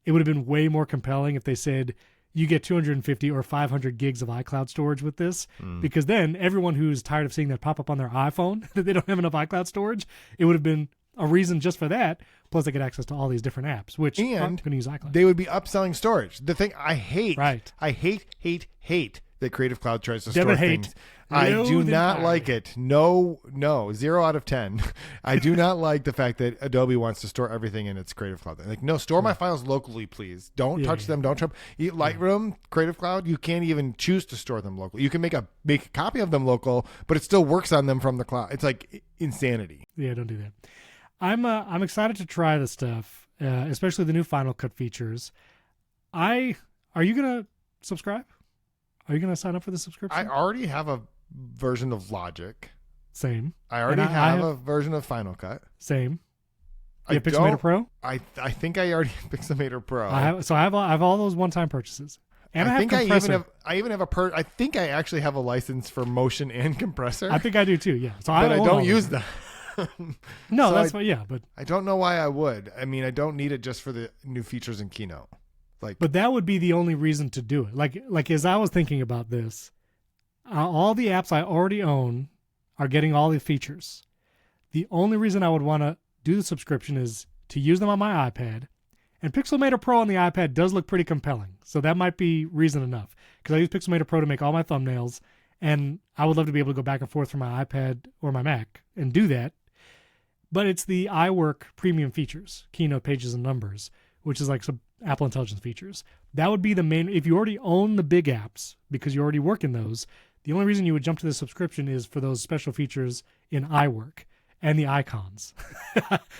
it would have been way more compelling if they said you get 250 or 500 gigs of iCloud storage with this, because then everyone who's tired of seeing that pop up on their iPhone that they don't have enough iCloud storage, it would have been a reason just for that. Plus, they get access to all these different apps, which aren't going to use iCloud. They would be upselling storage. The thing I hate, right? I hate that Creative Cloud tries to store things. I do not like it. No, 0 out of 10. I do not like the fact that Adobe wants to store everything in its Creative Cloud. Like, no, store my files locally, please. Don't touch them. Don't Lightroom, Creative Cloud. You can't even choose to store them locally. You can make a copy of them local, but it still works on them from the cloud. It's like insanity. Yeah, don't do that. I'm excited to try this stuff, especially the new Final Cut features. Are you gonna subscribe? Are you gonna sign up for the subscription? I already have a version of Logic. Same. I already have a version of Final Cut. Same. You have Pixelmator Pro? I think I already have Pixelmator Pro. I have all those one-time purchases. And I think I even have I think I actually have a license for motion and compressor. I think I do too. Yeah. So but I don't use them. No, that's why. Yeah, but I don't know why I would. I mean, I don't need it just for the new features in Keynote. But that would be the only reason to do it. Like as I was thinking about this, all the apps I already own are getting all the features. The only reason I would want to do the subscription is to use them on my iPad. And Pixelmator Pro on the iPad does look pretty compelling. So that might be reason enough. Because I use Pixelmator Pro to make all my thumbnails. And I would love to be able to go back and forth from my iPad or my Mac and do that. But it's the iWork premium features, Keynote, Pages, and Numbers, which is like some Apple Intelligence features. That would be the main. If you already own the big apps, because you already work in those, the only reason you would jump to the subscription is for those special features in iWork and the icons.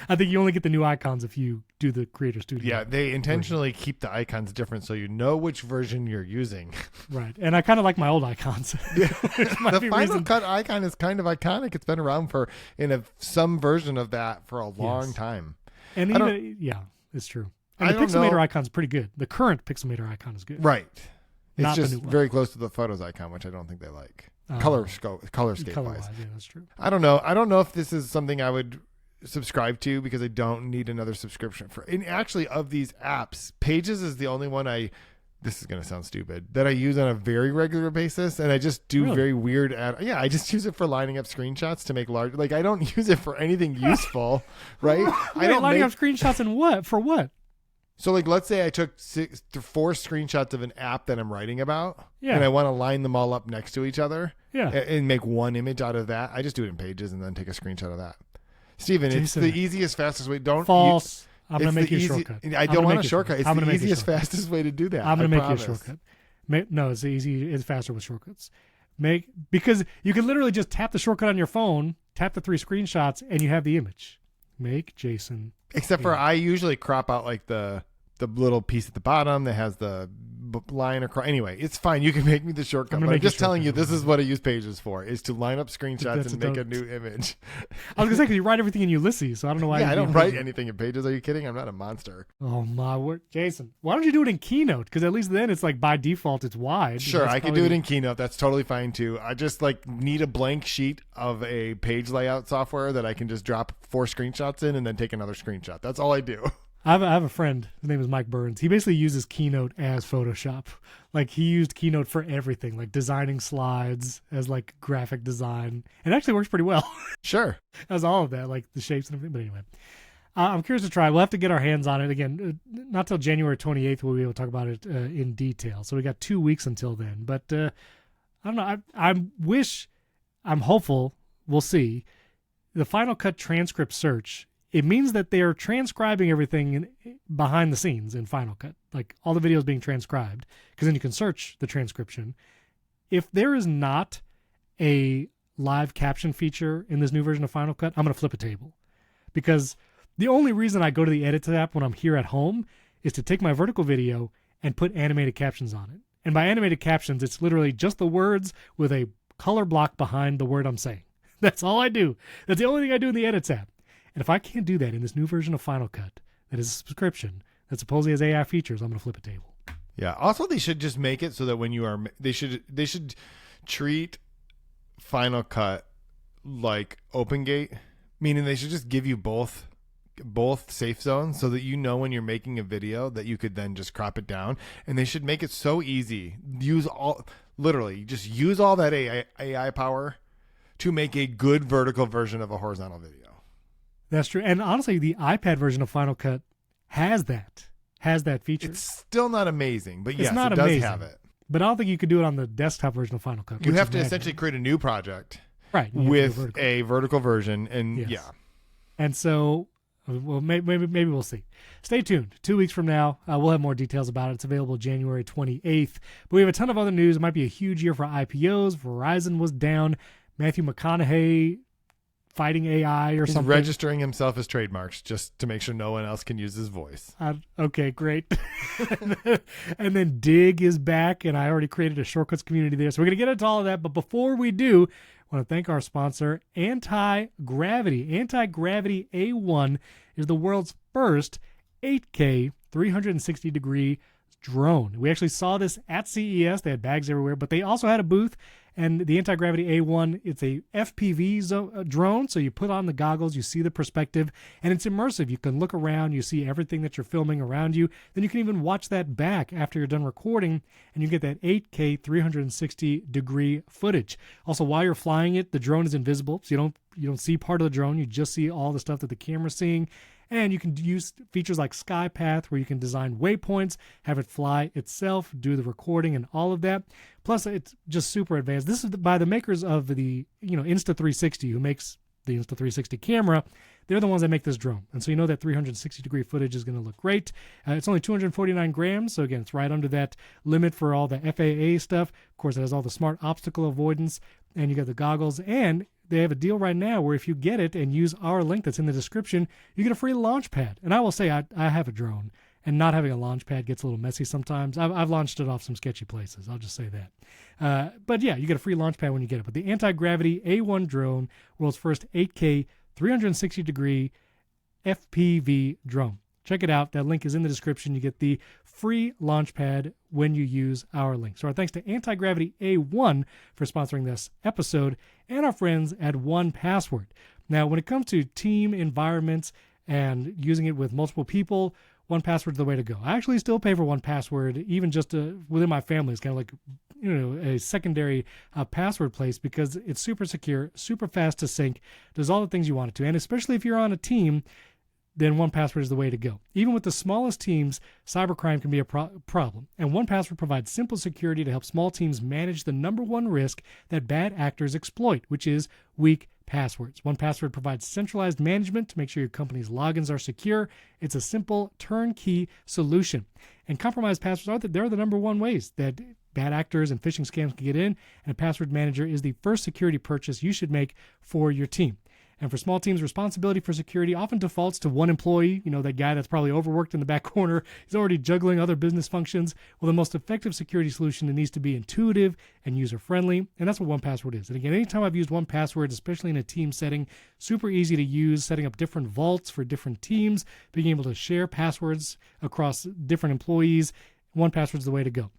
I think you only get the new icons if you do the Creator Studio. Yeah, they intentionally keep the icons different so you know which version you're using. Right, and I kind of like my old icons. Yeah. The Final Cut icon is kind of iconic. It's been around some version of that for a long time. And it's true. And the Pixelmator icon is pretty good. The current Pixelmator icon is good. Right. It's Not just the new one. very close to the Photos icon, which I don't think they like. Colorscape wise. Yeah, that's true. I don't know. I don't know if this is something I would subscribe to because I don't need another subscription for. And actually, of these apps, Pages is the only one this is going to sound stupid, that I use on a very regular basis. And I just do very weird I just use it for lining up screenshots to make large. Like, I don't use it for anything useful, right? Lining up screenshots and what? For what? So, like, let's say I took 4 screenshots of an app that I'm writing about, and I want to line them all up next to each other and make one image out of that. I just do it in Pages and then take a screenshot of that. Steven, it's the easiest, fastest way. False. I'm going to make you a shortcut. I don't want a shortcut. It's the easiest, fastest way to do that. I'm going to make you a shortcut. No, it's faster with shortcuts. Because you can literally just tap the shortcut on your phone, tap the 3 screenshots, and you have the image. Make Jason. Except for I usually crop out like the little piece at the bottom that has the line across. Anyway, it's fine. You can make me the shortcut. But I'm just telling you, this is what I use Pages for, is to line up screenshots and make a new image. I was going to say, because you write everything in Ulysses, so I don't know why. Yeah, I don't write anything in Pages. Are you kidding? I'm not a monster. Oh, my word. Jason, why don't you do it in Keynote? Because at least then it's like by default, it's wide. Sure, I can do it in Keynote. That's totally fine too. I just need a blank sheet of a page layout software that I can just drop 4 screenshots in and then take another screenshot. That's all I do. I have a friend. His name is Mike Burns. He basically uses Keynote as Photoshop. Like, he used Keynote for everything, like designing slides as like graphic design. And it actually works pretty well. Sure. As all of that, like the shapes and everything. But anyway, I'm curious to try. We'll have to get our hands on it again. Not till January 28th we'll be able to talk about it in detail. So we got 2 weeks until then. But I don't know. I'm hopeful. We'll see. The Final Cut transcript search, it means that they're transcribing everything behind the scenes in Final Cut, like all the videos being transcribed, because then you can search the transcription. If there is not a live caption feature in this new version of Final Cut, I'm going to flip a table, because The only reason I go to the Edit tab when I'm here at home is to take my vertical video and put animated captions on it. And by animated captions, it's literally just the words with a color block behind the word I'm saying. That's all I do. That's the only thing I do in the Edit tab. And if I can't do that in this new version of Final Cut, that is a subscription, that supposedly has AI features, I'm going to flip a table. Yeah. Also, they should just make it so that when you are, they should treat Final Cut like OpenGate, meaning they should just give you both safe zones so that you know when you're making a video that you could then just crop it down. And they should make it so easy. Literally, just use all that AI power to make a good vertical version of a horizontal video. That's true. And honestly, the iPad version of Final Cut has that feature. It's still not amazing, but yes, it does have it. But I don't think you could do it on the desktop version of Final Cut. You have to essentially create a new project, right, with a vertical version, and yes. yeah. And so, well, maybe we'll see. Stay tuned. 2 weeks from now, we'll have more details about it. It's available January 28th. But we have a ton of other news. It might be a huge year for IPOs. Verizon was down. Matthew McConaughey fighting AI or something. He's registering himself as trademarks just to make sure no one else can use his voice. Okay, great. And then Digg is back, and I already created a shortcuts community there. So we're going to get into all of that. But before we do, I want to thank our sponsor, Anti-Gravity. Anti-Gravity A1 is the world's first 8K 360-degree drone. We actually saw this at CES. They had bags everywhere, but they also had a booth. And the Anti-Gravity A1, it's a FPV drone, so you put on the goggles, you see the perspective, and it's immersive. You can look around, you see everything that you're filming around you. Then you can even watch that back after you're done recording, and you get that 8K 360-degree footage. Also, while you're flying it, the drone is invisible, so you don't see part of the drone. You just see all the stuff that the camera's seeing. And you can use features like SkyPath, where you can design waypoints, have it fly itself, do the recording and all of that. Plus, it's just super advanced. This is by the makers of the Insta360, who makes the Insta360 camera. They're the ones that make this drone. And so you know that 360-degree footage is going to look great. It's only 249 grams. So again, it's right under that limit for all the FAA stuff. Of course, it has all the smart obstacle avoidance. And you got the goggles. And they have a deal right now where if you get it and use our link that's in the description, you get a free launch pad. And I will say I have a drone, and not having a launch pad gets a little messy sometimes. I've launched it off some sketchy places. I'll just say that. But yeah, you get a free launch pad when you get it. But the Anti-Gravity A1 drone, world's first 8K 360-degree FPV drone. Check it out. That link is in the description. You get the free launch pad when you use our link. So our thanks to Anti-Gravity A1 for sponsoring this episode, and our friends at 1Password. Now, when it comes to team environments and using it with multiple people, 1Password is the way to go. I actually still pay for 1Password, even just within my family. It's kind of like a secondary password place, because it's super secure, super fast to sync, does all the things you want it to. And especially if you're on a team, then 1Password is the way to go. Even with the smallest teams, cybercrime can be a problem. And 1Password provides simple security to help small teams manage the number one risk that bad actors exploit, which is weak passwords. 1Password provides centralized management to make sure your company's logins are secure. It's a simple turnkey solution. And compromised passwords they're the number one ways that bad actors and phishing scams can get in. And a password manager is the first security purchase you should make for your team. And for small teams, responsibility for security often defaults to one employee, that guy that's probably overworked in the back corner. He's already juggling other business functions. Well, the most effective security solution, it needs to be intuitive and user-friendly, and that's what 1Password is. And again, anytime I've used 1Password, especially in a team setting, super easy to use, setting up different vaults for different teams, being able to share passwords across different employees. 1Password is the way to go.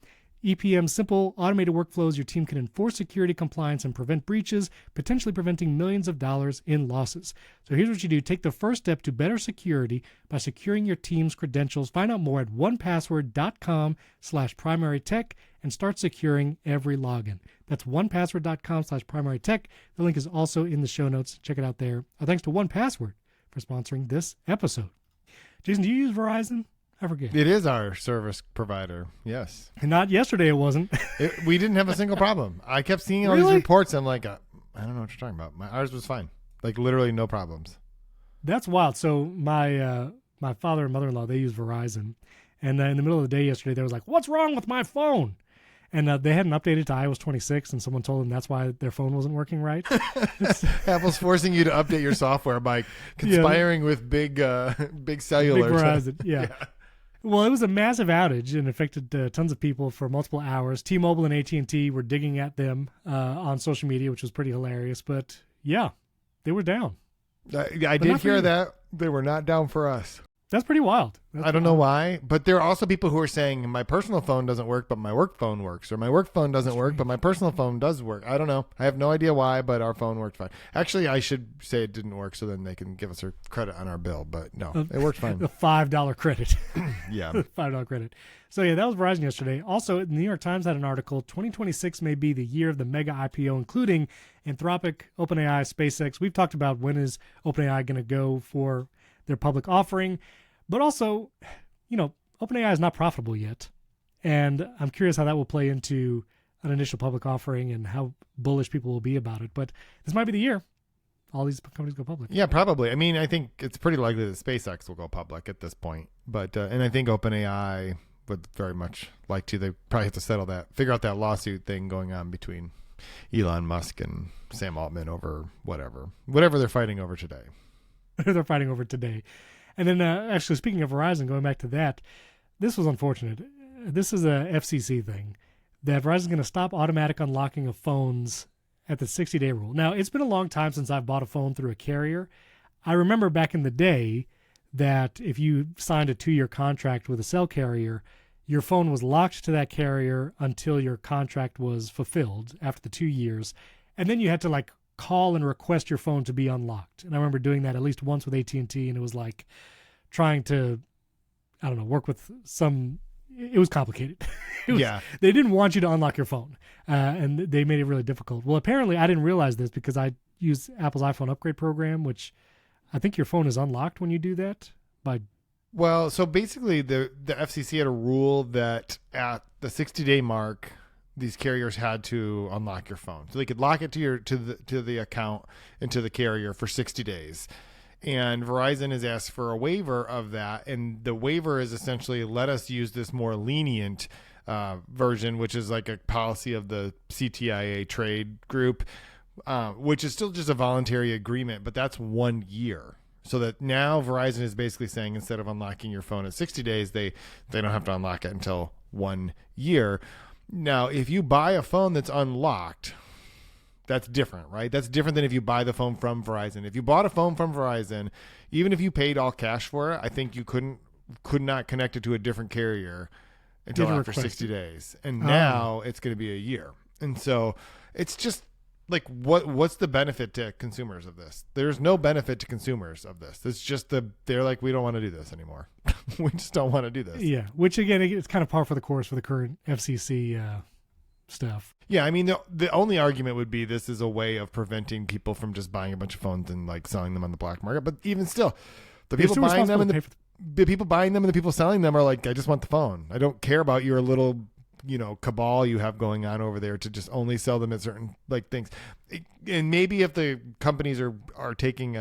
EPM simple, automated workflows, your team can enforce security compliance and prevent breaches, potentially preventing millions of dollars in losses. So here's what you do. Take the first step to better security by securing your team's credentials. Find out more at onepassword.com/primarytech and start securing every login. That's onepassword.com/primarytech. The link is also in the show notes. Check it out there. Thanks to 1Password for sponsoring this episode. Jason, do you use Verizon? I forget. It is our service provider, yes. And not yesterday, it wasn't. We didn't have a single problem. I kept seeing all these reports. I'm like, I don't know what you're talking about. Ours was fine. Like, literally no problems. That's wild. So my father and mother-in-law, they use Verizon. And in the middle of the day yesterday, they was like, what's wrong with my phone? And they hadn't updated to iOS 26, and someone told them that's why their phone wasn't working right. Apple's forcing you to update your software by conspiring with big cellular. Big Verizon, yeah. Well, it was a massive outage and affected tons of people for multiple hours. T-Mobile and AT&T were digging at them on social media, which was pretty hilarious. But yeah, they were down. I did hear that. They were not down for us. That's pretty wild. I don't know why, but there are also people who are saying my personal phone doesn't work, but my work phone works, or my work phone doesn't work, but my personal phone does work. I don't know. I have no idea why, but our phone worked fine. Actually, I should say it didn't work, so then they can give us a credit on our bill. But no, it worked fine. The $5 credit. Yeah, $5 credit. So yeah, that was Verizon yesterday. Also, the New York Times had an article. 2026 may be the year of the mega IPO, including Anthropic, OpenAI, SpaceX. We've talked about when is OpenAI going to go for their public offering. But also, OpenAI is not profitable yet. And I'm curious how that will play into an initial public offering and how bullish people will be about it. But this might be the year all these companies go public. Yeah, probably. I mean, I think it's pretty likely that SpaceX will go public at this point. But and I think OpenAI would very much like to. They probably have to figure out that lawsuit thing going on between Elon Musk and Sam Altman over whatever they're fighting over today. They're fighting over today. And then actually, speaking of Verizon, going back to that, this was unfortunate. This is a FCC thing that Verizon's going to stop automatic unlocking of phones at the 60-day rule. Now, it's been a long time since I've bought a phone through a carrier. I remember back in the day that if you signed a 2-year contract with a cell carrier, your phone was locked to that carrier until your contract was fulfilled after the 2 years. And then you had to call and request your phone to be unlocked. And I remember doing that at least once with AT&T, and it was like trying to, work with it was complicated. Yeah. They didn't want you to unlock your phone, and they made it really difficult. Well, apparently I didn't realize this because I use Apple's iPhone upgrade program, which I think your phone is unlocked when you do that Well, so basically the FCC had a rule that at the 60-day mark, these carriers had to unlock your phone, so they could lock it to the account and to the carrier for 60 days. And Verizon has asked for a waiver of that, and the waiver is essentially let us use this more lenient version, which is like a policy of the CTIA trade group, which is still just a voluntary agreement, but that's 1 year. So that now Verizon is basically saying instead of unlocking your phone at 60 days, they don't have to unlock it until 1 year. Now, if you buy a phone that's unlocked, that's different, right? That's different than if you buy the phone from Verizon. If you bought a phone from Verizon, even if you paid all cash for it, I think you could not connect it to a different carrier until after 60 days. And now it's going to be a year. And so it's just what's the benefit to consumers of this? There's no benefit to consumers of this. It's just they're like, we don't want to do this anymore. We just don't want to do this. Yeah, which again, it's kind of par for the course for the current FCC stuff. Yeah, I mean, the only argument would be this is a way of preventing people from just buying a bunch of phones and selling them on the black market. But even still, the people buying them and the people buying them and the people selling them are like, I just want the phone. I don't care about your little cabal you have going on over there to just only sell them at certain things. And maybe if the companies are taking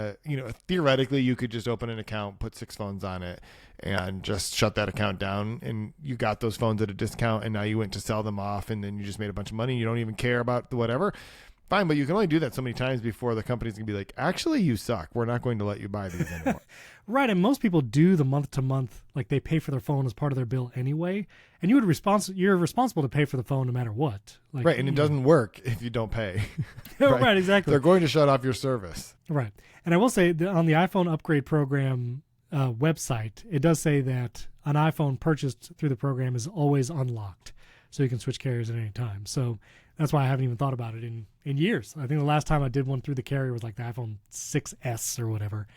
theoretically you could just open an account, put 6 phones on it, and just shut that account down, and you got those phones at a discount, and now you went to sell them off, and then you just made a bunch of money. You don't even care about the whatever. Fine, but you can only do that so many times before the company's going to be like, actually, you suck. We're not going to let you buy these anymore. Right, and most people do the month-to-month, they pay for their phone as part of their bill anyway, and you're responsible to pay for the phone no matter what. Right, and it doesn't work if you don't pay. Right, exactly. They're going to shut off your service. Right, and I will say that on the iPhone upgrade program website, it does say that an iPhone purchased through the program is always unlocked, so you can switch carriers at any time. So that's why I haven't even thought about it in years. I think the last time I did one through the carrier was the iPhone 6S or whatever.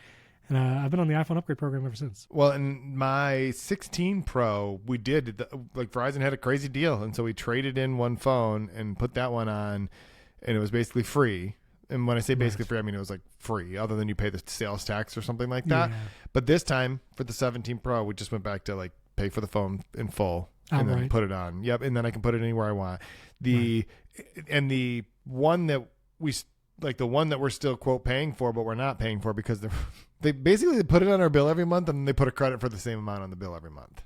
And I've been on the iPhone upgrade program ever since. Well, in my 16 Pro, we did, Verizon had a crazy deal. And so we traded in one phone and put that one on, and it was basically free. And when I say basically free, I mean it was free, other than you pay the sales tax or something like that. Yeah. But this time, for the 17 Pro, we just went back to pay for the phone in full and then put it on. Yep, and then I can put it anywhere I want. And the one that the one that we're still quote paying for, but we're not paying for because they basically put it on our bill every month, and they put a credit for the same amount on the bill every month.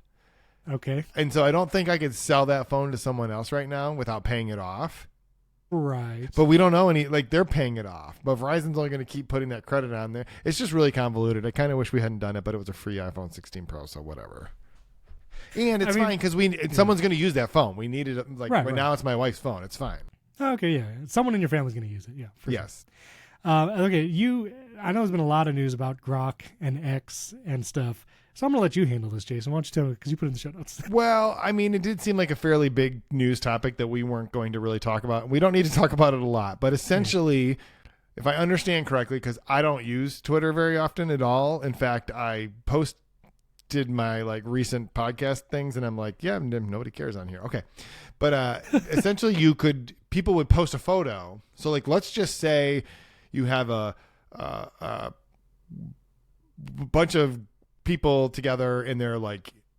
Okay. And so I don't think I could sell that phone to someone else right now without paying it off. Right. But we don't know they're paying it off. But Verizon's only going to keep putting that credit on there. It's just really convoluted. I kind of wish we hadn't done it, but it was a free iPhone 16 Pro, so whatever. And it's fine because someone's going to use that phone. We need it. Right now it's my wife's phone. It's fine. Okay, yeah. Someone in your family's going to use it. Yeah. Yes. Sure. Okay, I know there's been a lot of news about Grok and X and stuff. So I'm going to let you handle this, Jason. Why don't you tell me, because you put it in the show notes. Well, I mean, it did seem like a fairly big news topic that we weren't going to really talk about. We don't need to talk about it a lot. But essentially, if I understand correctly, because I don't use Twitter very often at all. In fact, I posted my recent podcast things, and I'm like, yeah, nobody cares on here. Okay. But essentially, people would post a photo. So let's just say you have a bunch of people together and they're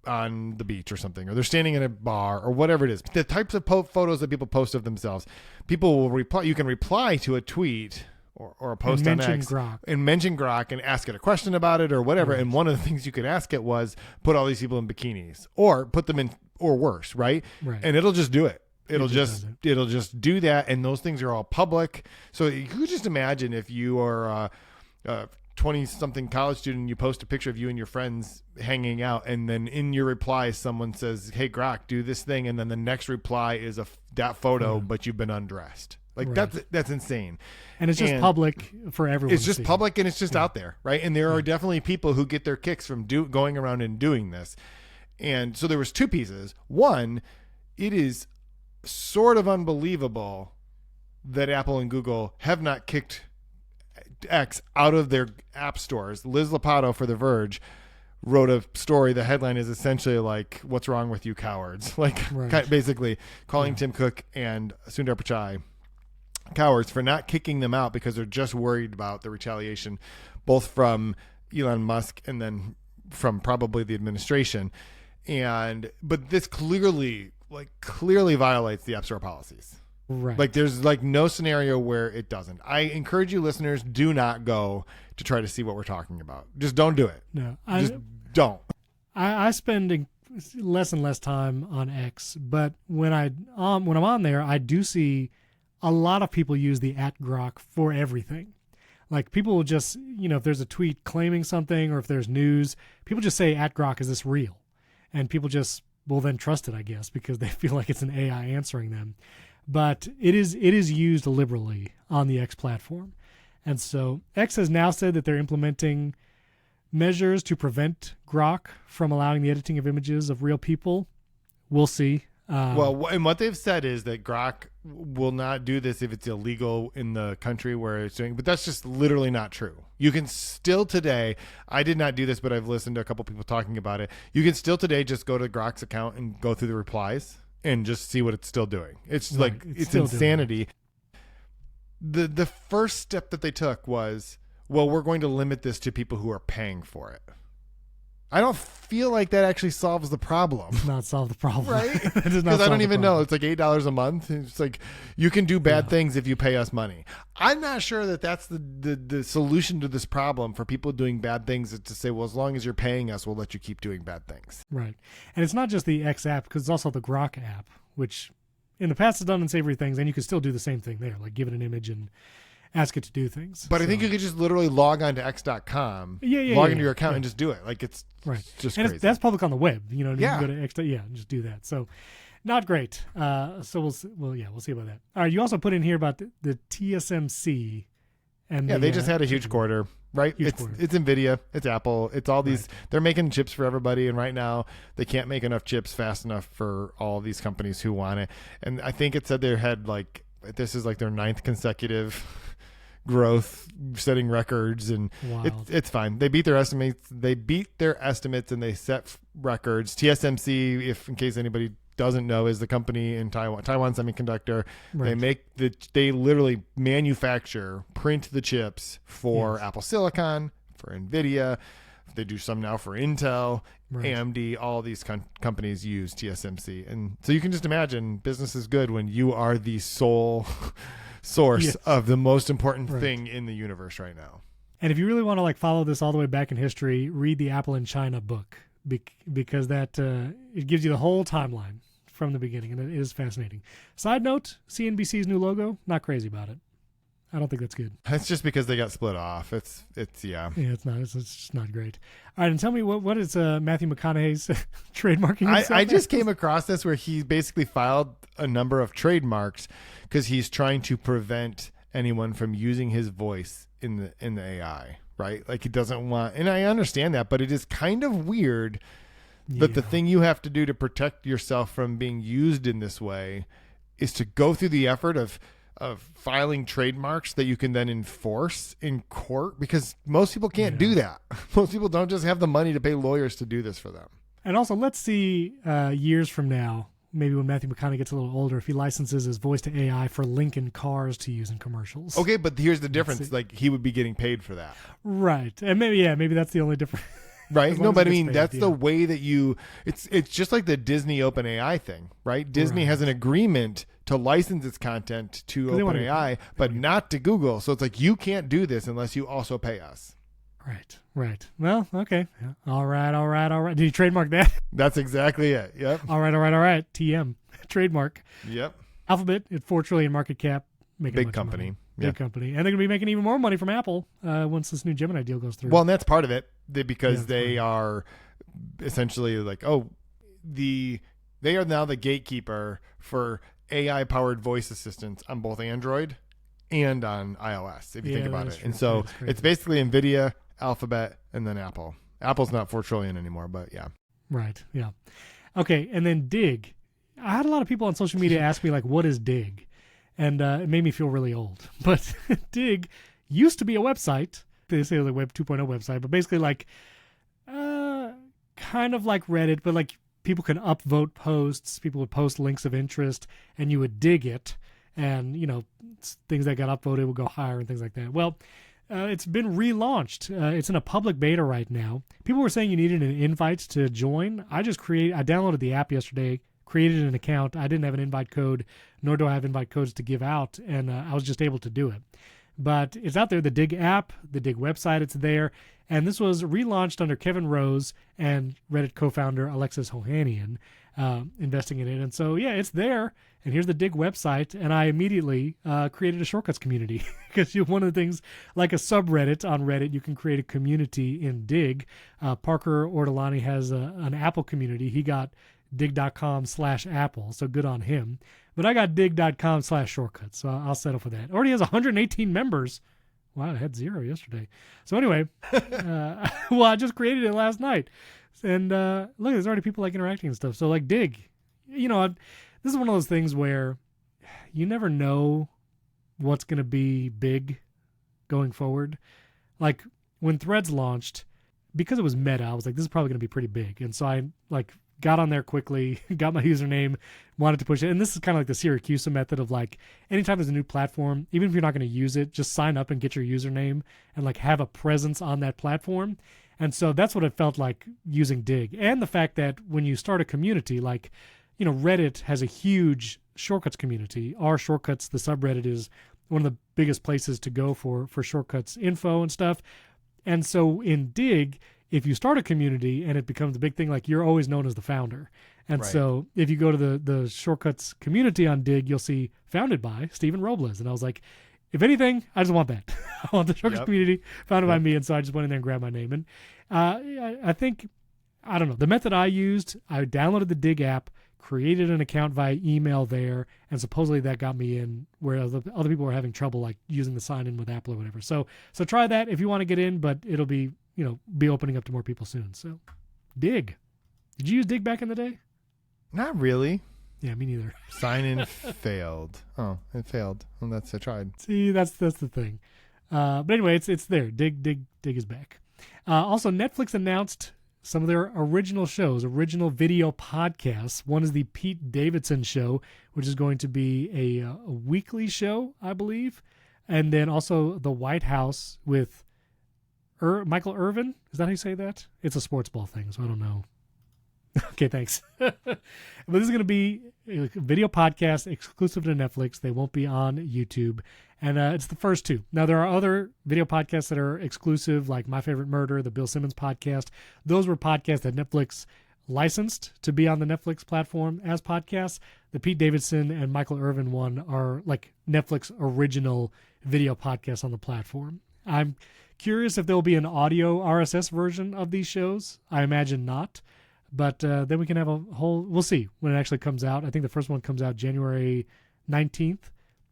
on the beach or something, or they're standing in a bar or whatever it is. The types of photos that people post of themselves, people will reply. You can reply to a tweet or a post on X and mention Grok and ask it a question about it or whatever. Right. And one of the things you could ask it was put all these people in bikinis or put them in, or worse, right? And it'll just do it. It'll just do that. And those things are all public. So you could just imagine if you are 20-something college student, you post a picture of you and your friends hanging out, and then in your reply, someone says, "Hey, Grok, do this thing," and then the next reply is that photo, but you've been undressed. That's insane. And it's just public for everyone. It's just public, and it's just out there, right? And there are definitely people who get their kicks from going around and doing this. And so there was two pieces. One, it is sort of unbelievable that Apple and Google have not kicked X out of their app stores. Liz Lopatto for The Verge wrote a story. The headline is essentially "What's wrong with you, cowards?" Basically calling Tim Cook and Sundar Pichai cowards for not kicking them out because they're just worried about the retaliation, both from Elon Musk and then from probably the administration. But this clearly violates the App Store policies. Right. There's no scenario where it doesn't. I encourage you listeners, do not go to try to see what we're talking about. Just don't do it. No. Don't. I spend less and less time on X, but when I'm on there, I do see a lot of people use the @Grok for everything. People will just, if there's a tweet claiming something or if there's news, people just say @Grok, is this real? And people just will then trust it, I guess, because they feel like it's an AI answering them. But it is used liberally on the X platform. And so X has now said that they're implementing measures to prevent Grok from allowing the editing of images of real people. We'll see. And what they've said is that Grok will not do this if it's illegal in the country where it's doing, but that's just literally not true. You can still today, I did not do this, but I've listened to a couple people talking about it. You can still today just go to Grok's account and go through the replies and just see what it's still doing. It's it's insanity. The first step that they took was, well, we're going to limit this to people who are paying for it. I don't feel like that actually solves the problem. Does not solve the problem. Right? Because I don't even know. It's $8 a month. It's you can do bad things if you pay us money. I'm not sure that that's the solution to this problem for people doing bad things, is to say, well, as long as you're paying us, we'll let you keep doing bad things. Right. And it's not just the X app, because it's also the Grok app, which in the past has done unsavory things, and you can still do the same thing there, give it an image and ask it to do things. But I think you could just literally log on to x.com, log into your account and just do it. It's just and crazy. That's public on the web. You can go to X, and just do that. So not great. So we'll see about that. All right. You also put in here about the TSMC. And they just had a huge quarter, right? It's NVIDIA, it's Apple, it's all these. Right. They're making chips for everybody, and right now they can't make enough chips fast enough for all these companies who want it. And I think it said they had this is their 9th consecutive growth, setting records, and it's fine. They beat their estimates. And they set records. TSMC, in case anybody doesn't know, is the company in Taiwan Semiconductor. Right. They literally manufacture, print the chips for Apple Silicon, for NVIDIA. They do some now for Intel, AMD. All these companies use TSMC, and so you can just imagine business is good when you are the sole source of the most important thing in the universe right now. And if you really want to follow this all the way back in history, read the Apple in China book. because that it gives you the whole timeline from the beginning, and it is fascinating. Side note, CNBC's new logo, not crazy about it. I don't think that's good. That's just because they got split off. It's yeah. Yeah, it's not. It's just not great. All right, and tell me what is Matthew McConaughey's trademarking? I just came across this where he basically filed a number of trademarks because he's trying to prevent anyone from using his voice in the AI, right? Like he doesn't want, and I understand that, but it is kind of weird that the thing you have to do to protect yourself from being used in this way is to go through the effort of filing trademarks that you can then enforce in court, because most people can't do that. Most people don't just have the money to pay lawyers to do this for them. And also, let's see years from now, maybe when Matthew McConaughey gets a little older, if he licenses his voice to AI for Lincoln cars to use in commercials. Okay, but here's the difference. Like, he would be getting paid for that. Right. And maybe that's the only difference. Right. No, but I mean, that's the way that it's just like the Disney OpenAI thing, right? Disney has an agreement to license its content to OpenAI, but not to Google. So it's like, you can't do this unless you also pay us. Right. Well, okay. All right. Did you trademark that? That's exactly it. Yep. All right. TM. Trademark. Yep. Alphabet at $4 trillion market cap. Big company. Big company. And they're going to be making even more money from Apple once this new Gemini deal goes through. Well, and that's part of it because they are essentially like, they are now the gatekeeper for AI-powered voice assistants on both Android and on iOS, if you think about it. True. And so it's basically NVIDIA, Alphabet, and then Apple. Apple's not $4 trillion anymore, but yeah. Right, yeah. Okay, and then Digg. I had a lot of people on social media ask me, like, what is Digg? And it made me feel really old. But Digg used to be a website. They say it was a Web 2.0 website, but basically like kind of like Reddit, but like people can upvote posts. People would post links of interest, and you would dig it. And, things that got upvoted would go higher and things like that. Well, it's been relaunched. It's in a public beta right now. People were saying you needed an invite to join. I downloaded the app yesterday, created an account. I didn't have an invite code, nor do I have invite codes to give out, and I was just able to do it. But it's out there, the Digg app, the Digg website, it's there. And this was relaunched under Kevin Rose and Reddit co-founder Alexis Ohanian investing in it. And so, yeah, it's there. And here's the Digg website. And I immediately created a shortcuts community because one of the things, like a subreddit on Reddit, you can create a community in Digg. Parker Ortolani has an Apple community. He got digg.com/Apple, so good on him. But I got digg.com/shortcuts, so I'll settle for that. Already has 118 members. Wow, I had 0 yesterday. So anyway, well, I just created it last night. And look, there's already people like interacting and stuff. So like Digg, this is one of those things where you never know what's going to be big going forward. Like when Threads launched, because it was Meta, I was like, this is probably going to be pretty big. And so I got on there quickly, got my username, wanted to push it. And this is kind of like the Syracuse method of like, anytime there's a new platform, even if you're not going to use it, just sign up and get your username and like have a presence on that platform. And so that's what it felt like using Digg. And the fact that when you start a community, like, Reddit has a huge shortcuts community. Our shortcuts, the subreddit, is one of the biggest places to go for shortcuts info and stuff. And so in Digg, if you start a community and it becomes a big thing, like you're always known as the founder. And so if you go to the shortcuts community on Digg, you'll see founded by Stephen Robles. And I was like, if anything, I just want that. I want the shortcuts community founded by me. And so I just went in there and grabbed my name. And I think, I don't know, the method I used, I downloaded the Digg app, created an account via email there, and supposedly that got me in where other people were having trouble like using the sign in with Apple or whatever. So try that if you want to get in, but it'll be, be opening up to more people soon. So Digg. Did you use Digg back in the day? Not really. Yeah, me neither. Sign in failed. Oh, it failed. Well, I tried. See, that's the thing. But anyway, it's there. Digg is back. Also, Netflix announced some of their original shows, original video podcasts. One is the Pete Davidson Show, which is going to be a weekly show, I believe. And then also The White House with Michael Irvin. Is that how you say that? It's a sports ball thing, so I don't know Okay, thanks. But this is going to be a video podcast exclusive to Netflix. They won't be on YouTube. And it's the first two. Now, there are other video podcasts that are exclusive, like My Favorite Murder, the Bill Simmons podcast. Those were podcasts that Netflix licensed to be on the Netflix platform as podcasts. The Pete Davidson and Michael Irvin one are like Netflix original video podcasts on the platform. I'm curious if there will be an audio RSS version of these shows. I imagine not. But then we can have a whole, we'll see when it actually comes out. I think the first one comes out January 19th.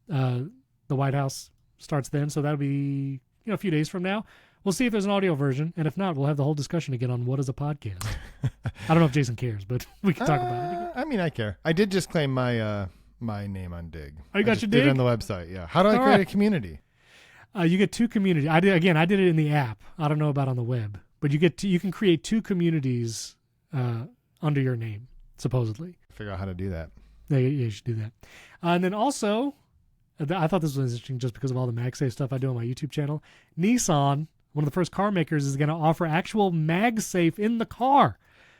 The White House starts then, so that'll be a few days from now. We'll see if there's an audio version, and if not, we'll have the whole discussion again on what is a podcast. I don't know if Jason cares, but we can talk about it again. I mean, I care. I did just claim my my name on Digg. Oh, you got your Digg? Digg? On the website, yeah. How do I create a community? You get two communities. I did it in the app. I don't know about on the web, but you can create two communities under your name, supposedly. Figure out how to do that. Yeah, you should do that. And then also, I thought this was interesting just because of all the MagSafe stuff I do on my YouTube channel. Nissan, one of the first car makers, is going to offer actual MagSafe in the car.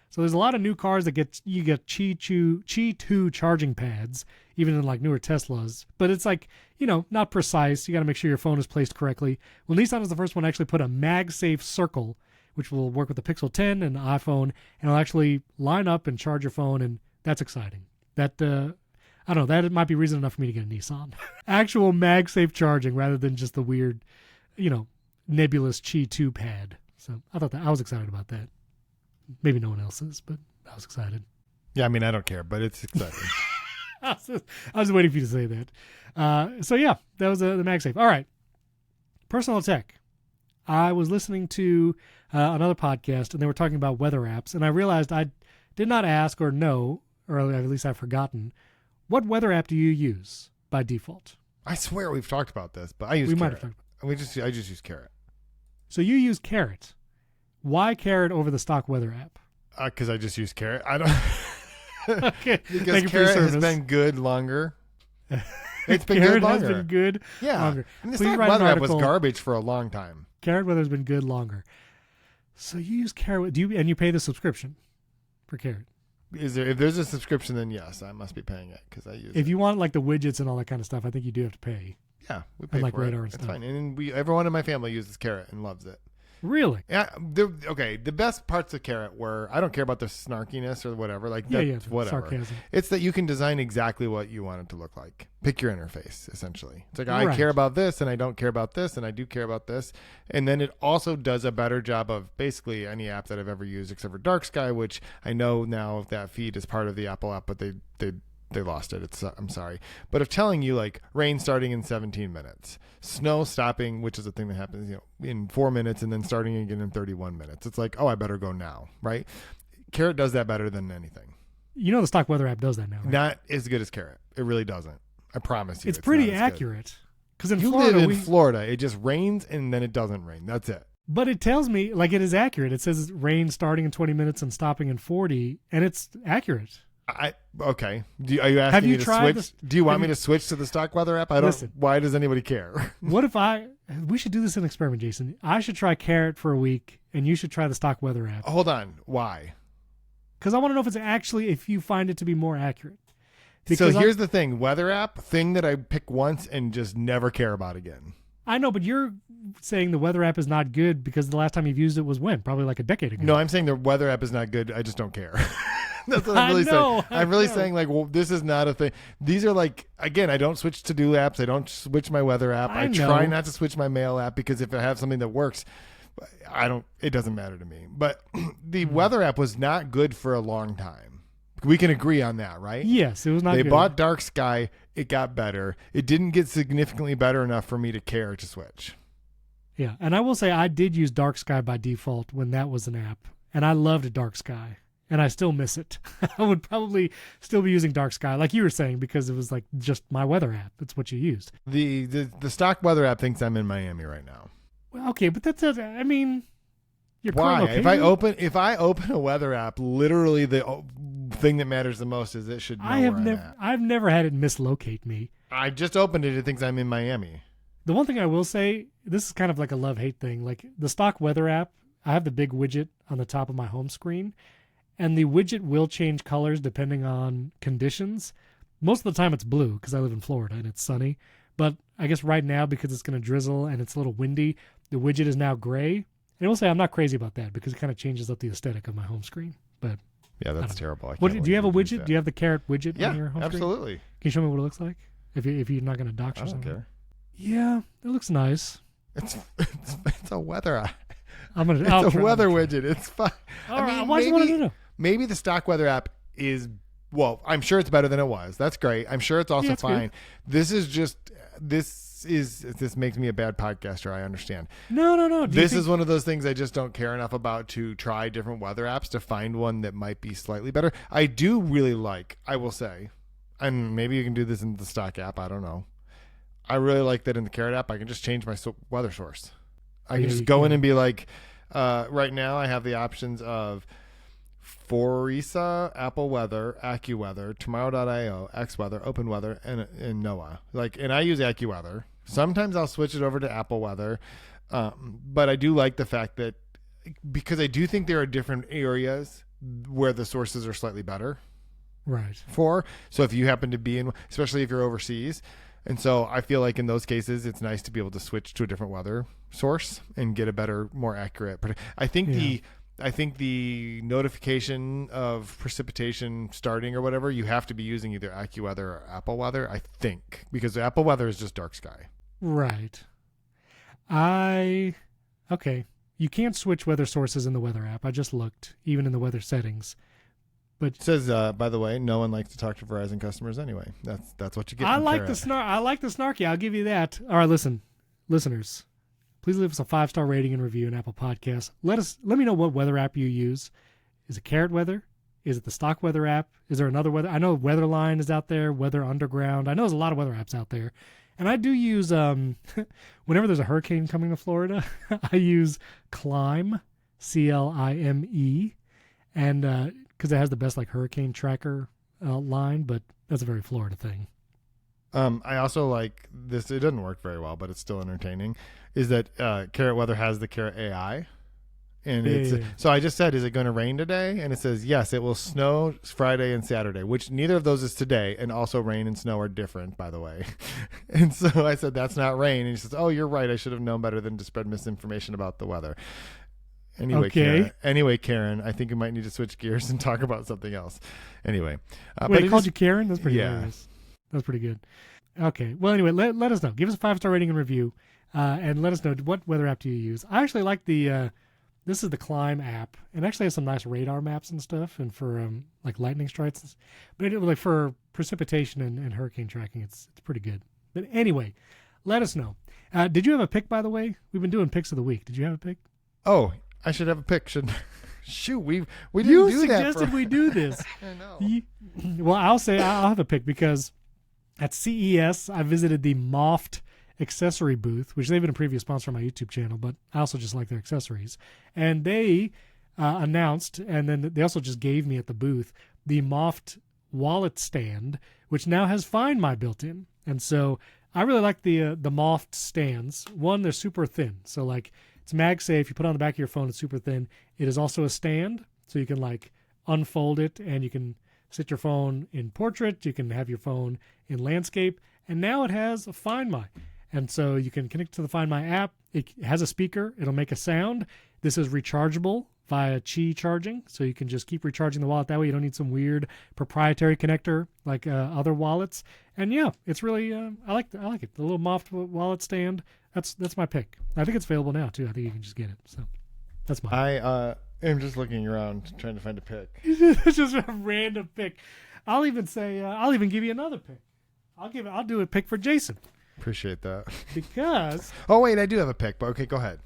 So there's a lot of new cars that you get Qi 2 charging pads, even in like newer Teslas. But it's like, not precise. You got to make sure your phone is placed correctly. Well, Nissan is the first one to actually put a MagSafe circle, which will work with the Pixel 10 and the iPhone, and it'll actually line up and charge your phone, and that's exciting. That I don't know, that might be reason enough for me to get a Nissan. Actual MagSafe charging rather than just the weird, nebulous Qi 2 pad. So I was excited about that. Maybe no one else is, but I was excited. Yeah, I mean, I don't care, but it's exciting. I was waiting for you to say that. So yeah, that was the MagSafe. All right. Personal tech. I was listening to another podcast, and they were talking about weather apps, and I realized I did not ask or know, or at least I've forgotten, what weather app do you use by default? I swear we've talked about this, but I use Carrot. Might have talked about it. I just use Carrot. So you use Carrot. Why Carrot over the stock weather app? Because I just use Carrot. I don't. Okay. Because Carrot has been good longer. It's been Carrot good longer. has been good longer. And the stock weather app was garbage for a long time. Carrot weather has been good longer. So you use Carrot. And you pay the subscription for Carrot? If there's a subscription, then yes, I must be paying it because I use it. If you want like the widgets and all that kind of stuff, I think you do have to pay. Yeah, we pay like for radar it. and It's stuff. fine. And everyone in my family uses Carrot and loves it. Really? Yeah. The best parts of Carrot were I don't care about the snarkiness or whatever. Like whatever. Sarcasm. It's that you can design exactly what you want it to look like. Pick your interface, essentially. It's like Right. I care about this and I don't care about this and I do care about this. And then it also does a better job of basically any app that I've ever used except for Dark Sky, which I know now that feed is part of the Apple app, but they lost it. I'm sorry. But of telling you like rain starting in 17 minutes, snow stopping, which is a thing that happens, in 4 minutes and then starting again in 31 minutes. It's like, oh, I better go now, right? Carrot does that better than anything. The stock weather app does that now, right? Not as good as Carrot. It really doesn't. I promise you. It's pretty accurate. Because you live in Florida, it just rains and then it doesn't rain. That's it. But it tells me like it is accurate. It says rain starting in 20 minutes and stopping in 40, and it's accurate. Okay. Are you asking me to switch? Do you want me to switch to the stock weather app? Listen, why does anybody care? What if we should do this in an experiment, Jason. I should try Carrot for a week, and you should try the stock weather app. Hold on. Why? Because I want to know if you find it to be more accurate. So here's the thing. Weather app, thing that I pick once and just never care about again. I know, but you're saying the weather app is not good because the last time you've used it was when? Probably like a decade ago. No, I'm saying the weather app is not good. I just don't care. That's what I'm really saying. I'm really saying like, well, this is not a thing. These are like, again, I don't switch to-do apps. I don't switch my weather app. I try not to switch my mail app because if I have something that works, it doesn't matter to me. But the weather app was not good for a long time. We can agree on that, right? Yes, it was not good. They bought Dark Sky. It got better. It didn't get significantly better enough for me to care to switch. Yeah, and I will say I did use Dark Sky by default when that was an app, and I loved Dark Sky, and I still miss it. I would probably still be using Dark Sky, like you were saying, because it was like just my weather app. It's what you used. The stock weather app thinks I'm in Miami right now. Well, okay, but that's I mean, your why? If I open a weather app, literally the thing that matters the most is it should know where I'm at. I've never had it mislocate me. I just opened it. It thinks I'm in Miami. The one thing I will say, this is kind of like a love-hate thing. Like the stock weather app, I have the big widget on the top of my home screen, and the widget will change colors depending on conditions. Most of the time it's blue because I live in Florida and it's sunny. But I guess right now, because it's going to drizzle and it's a little windy, the widget is now gray. And I will say I'm not crazy about that because it kind of changes up the aesthetic of my home screen. But yeah, that's terrible. Do you have a widget? Do you have the carrot widget on your home screen? Absolutely. Can you show me what it looks like? If you're not going to dox or something. I don't care. Yeah, it looks nice. It's a weather. It's a weather widget. It's fine. Maybe the stock weather app is, well, I'm sure it's better than it was. That's great. I'm sure it's also fine. Good. This makes me a bad podcaster. I understand. No. This is one of those things I just don't care enough about to try different weather apps to find one that might be slightly better. I do really like, I will say, and maybe you can do this in the stock app. I don't know. I really like that in the Carrot app, I can just change my weather source. I can just go in and be like, right now I have the options of Forisa, Apple Weather, AccuWeather, Tomorrow.io, XWeather, OpenWeather, and NOAA. And I use AccuWeather. Sometimes I'll switch it over to Apple Weather, but I do like the fact that, because I do think there are different areas where the sources are slightly better. Right. So if you happen to be in, especially if you're overseas. And so I feel like in those cases, it's nice to be able to switch to a different weather source and get a better, more accurate. I think the notification of precipitation starting or whatever, you have to be using either AccuWeather or Apple Weather, I think, because Apple Weather is just dark sky. Right. Okay. You can't switch weather sources in the weather app. I just looked, even in the weather settings. But it says, by the way, no one likes to talk to Verizon customers anyway. That's what you get. I like the snarky. I'll give you that. All right, listeners, please leave us a 5-star rating and review in Apple Podcasts. Let me know what weather app you use. Is it Carrot Weather? Is it the stock weather app? Is there another weather? I know Weatherline is out there. Weather Underground. I know there's a lot of weather apps out there, and I do use whenever there's a hurricane coming to Florida, I use Climb, CLIME, and because it has the best hurricane tracker line, but that's a very Florida thing. I also like this. It doesn't work very well, but it's still entertaining. Is that Carrot Weather has the Carrot AI, and so I just said, is it going to rain today? And it says yes, it will snow Friday and Saturday, which neither of those is today, and also rain and snow are different, by the way. And so I said that's not rain, and he says, oh, you're right. I should have known better than to spread misinformation about the weather. Anyway, Karen, I think we might need to switch gears and talk about something else. Anyway. Wait, I called you Karen? That's pretty hilarious. That's pretty good. Okay. Well, anyway, let us know. Give us a 5-star rating and review, and let us know what weather app do you use. I actually like this is the Climb app, and actually has some nice radar maps and stuff, and for lightning strikes. But for precipitation and hurricane tracking, it's pretty good. But anyway, let us know. Did you have a pick, by the way? We've been doing picks of the week. Did you have a pick? Oh, I should have a pick. Shoot, we didn't you do that. You suggested we do this. I know. Well, I'll have a pick because at CES I visited the Moft accessory booth, which they've been a previous sponsor on my YouTube channel, but I also just like their accessories. And they announced, and then they also just gave me at the booth, the Moft wallet stand, which now has Find My built in. And so I really like the Moft stands. One, they're super thin, so it's MagSafe. You put it on the back of your phone, it's super thin. It is also a stand, so you can unfold it, and you can sit your phone in portrait. You can have your phone in landscape, and now it has a Find My. And so you can connect to the Find My app. It has a speaker. It'll make a sound. This is rechargeable via Qi charging, so you can just keep recharging the wallet that way. You don't need some weird proprietary connector like other wallets. And yeah, it's really I like it. The little Moft wallet stand. That's my pick. I think it's available now too. I think you can just get it. So that's mine. I am just looking around trying to find a pick. It's just a random pick. I'll even give you another pick. I'll do a pick for Jason. Appreciate that. Because oh wait, I do have a pick, but okay, go ahead.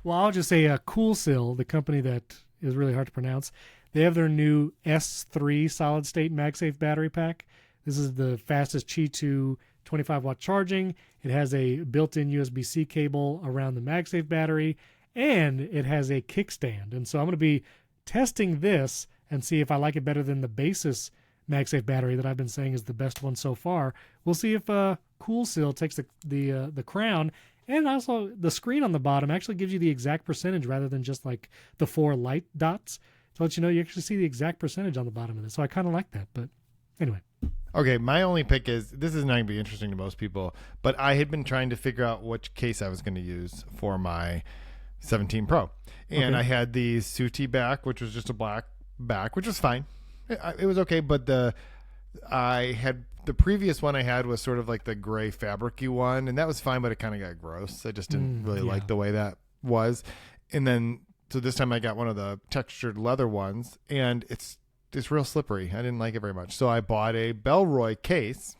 Well, I'll just say CoolSil, the company that is really hard to pronounce, they have their new S3 solid state MagSafe battery pack. This is the fastest Qi 2 25-watt charging. It has a built-in USB-C cable around the MagSafe battery, and it has a kickstand. And so I'm going to be testing this and see if I like it better than the Basis MagSafe battery that I've been saying is the best one so far. We'll see if CoolSil takes the crown. And also, the screen on the bottom actually gives you the exact percentage rather than just the 4 light dots. to let you know, you actually see the exact percentage on the bottom of this. So I kind of like that. But anyway. Okay, my only pick is, this is not going to be interesting to most people, but I had been trying to figure out which case I was going to use for my 17 Pro. And I had the Suti back, which was just a black back, which was fine. It was okay, but the previous one I had was sort of like the gray fabric-y one, and that was fine, but it kind of got gross. I just didn't really like the way that was. And then, so this time I got one of the textured leather ones, and it's real slippery. I didn't like it very much. So I bought a Bellroy case.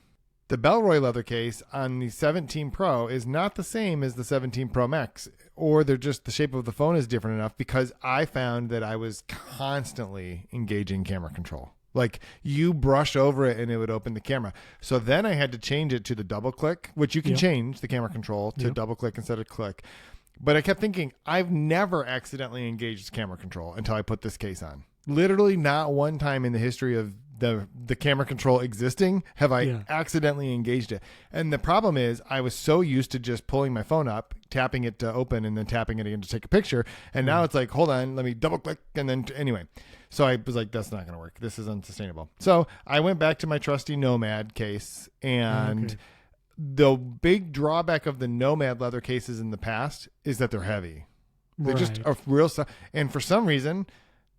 The Bellroy leather case on the 17 Pro is not the same as the 17 Pro Max, or they're just, the shape of the phone is different enough, because I found that I was constantly engaging camera control. Like, you brush over it and it would open the camera. So then I had to change it to the double click, which you can change the camera control to double click instead of click. But I kept thinking, I've never accidentally engaged camera control until I put this case on. Literally not one time in the history of the camera control existing have I accidentally engaged it. And the problem is, I was so used to just pulling my phone up, tapping it to open, and then tapping it again to take a picture. And now it's like, hold on, let me double click. And then anyway, so I was like, that's not going to work. This is unsustainable. So I went back to my trusty Nomad case, and the big drawback of the Nomad leather cases in the past is that they're heavy. They're just a real stuff. And for some reason,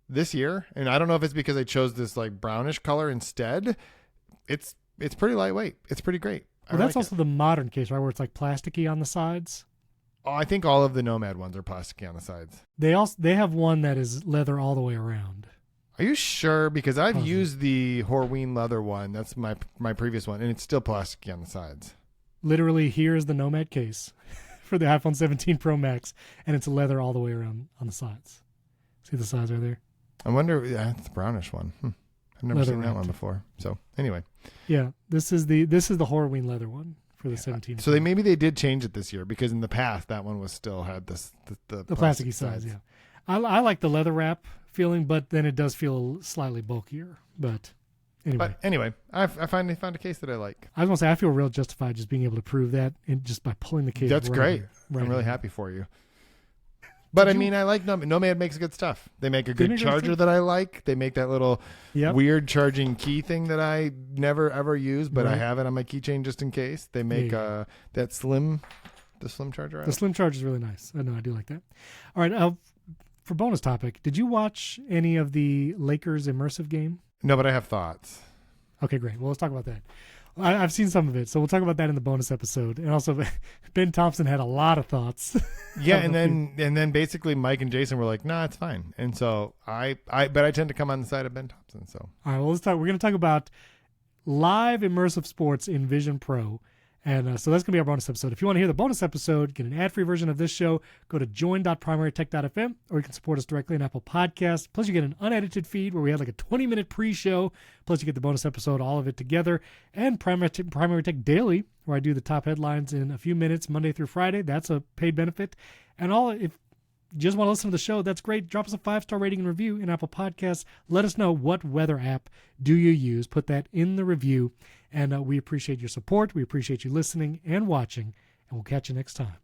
this year, and I don't know if it's because I chose this like brownish color instead, it's pretty lightweight. It's pretty great. Well, that's also the modern case, right, where it's like plasticky on the sides. Oh, I think all of the Nomad ones are plasticky on the sides. They have one that is leather all the way around. Are you sure? Because I've used the Horween leather one. That's my previous one, and it's still plasticky on the sides. Literally, here's the Nomad case for the iPhone 17 Pro Max, and it's leather all the way around on the sides. See the sides right there? I wonder, it's the brownish one. I've never seen that one before. So anyway. Yeah, this is the Horween leather one for the 17. So maybe they did change it this year, because in the past that one was still had this the plasticky sides. Yeah, I like the leather wrap feeling, but then it does feel slightly bulkier. But anyway, I finally found a case that I like. I was gonna say, I feel real justified just being able to prove that, and just by pulling the case. That's great. I'm really happy for you. But I mean, I like Nomad makes good stuff. They make a good charger that I like. They make that little weird charging key thing that I never ever use, but I have it on my keychain just in case. They make the slim charger. The slim charger is really nice. I know, I do like that. All right, for bonus topic, did you watch any of the Lakers immersive game? No, but I have thoughts. Okay, great. Well, let's talk about that. I've seen some of it, so we'll talk about that in the bonus episode. And also, Ben Thompson had a lot of thoughts. Yeah, and then basically Mike and Jason were like, "Nah, it's fine." And so I tend to come on the side of Ben Thompson. So all right, well, let's talk. We're going to talk about live immersive sports in Vision Pro. And so that's going to be our bonus episode. If you want to hear the bonus episode, get an ad-free version of this show, go to join.primarytech.fm, or you can support us directly on Apple Podcasts. Plus, you get an unedited feed where we had like a 20-minute pre-show. Plus, you get the bonus episode, all of it together. And Primary Tech Daily, where I do the top headlines in a few minutes, Monday through Friday. That's a paid benefit. And if you just want to listen to the show, that's great. Drop us a 5-star rating and review in Apple Podcasts. Let us know, what weather app do you use. Put that in the review. And we appreciate your support. We appreciate you listening and watching. And we'll catch you next time.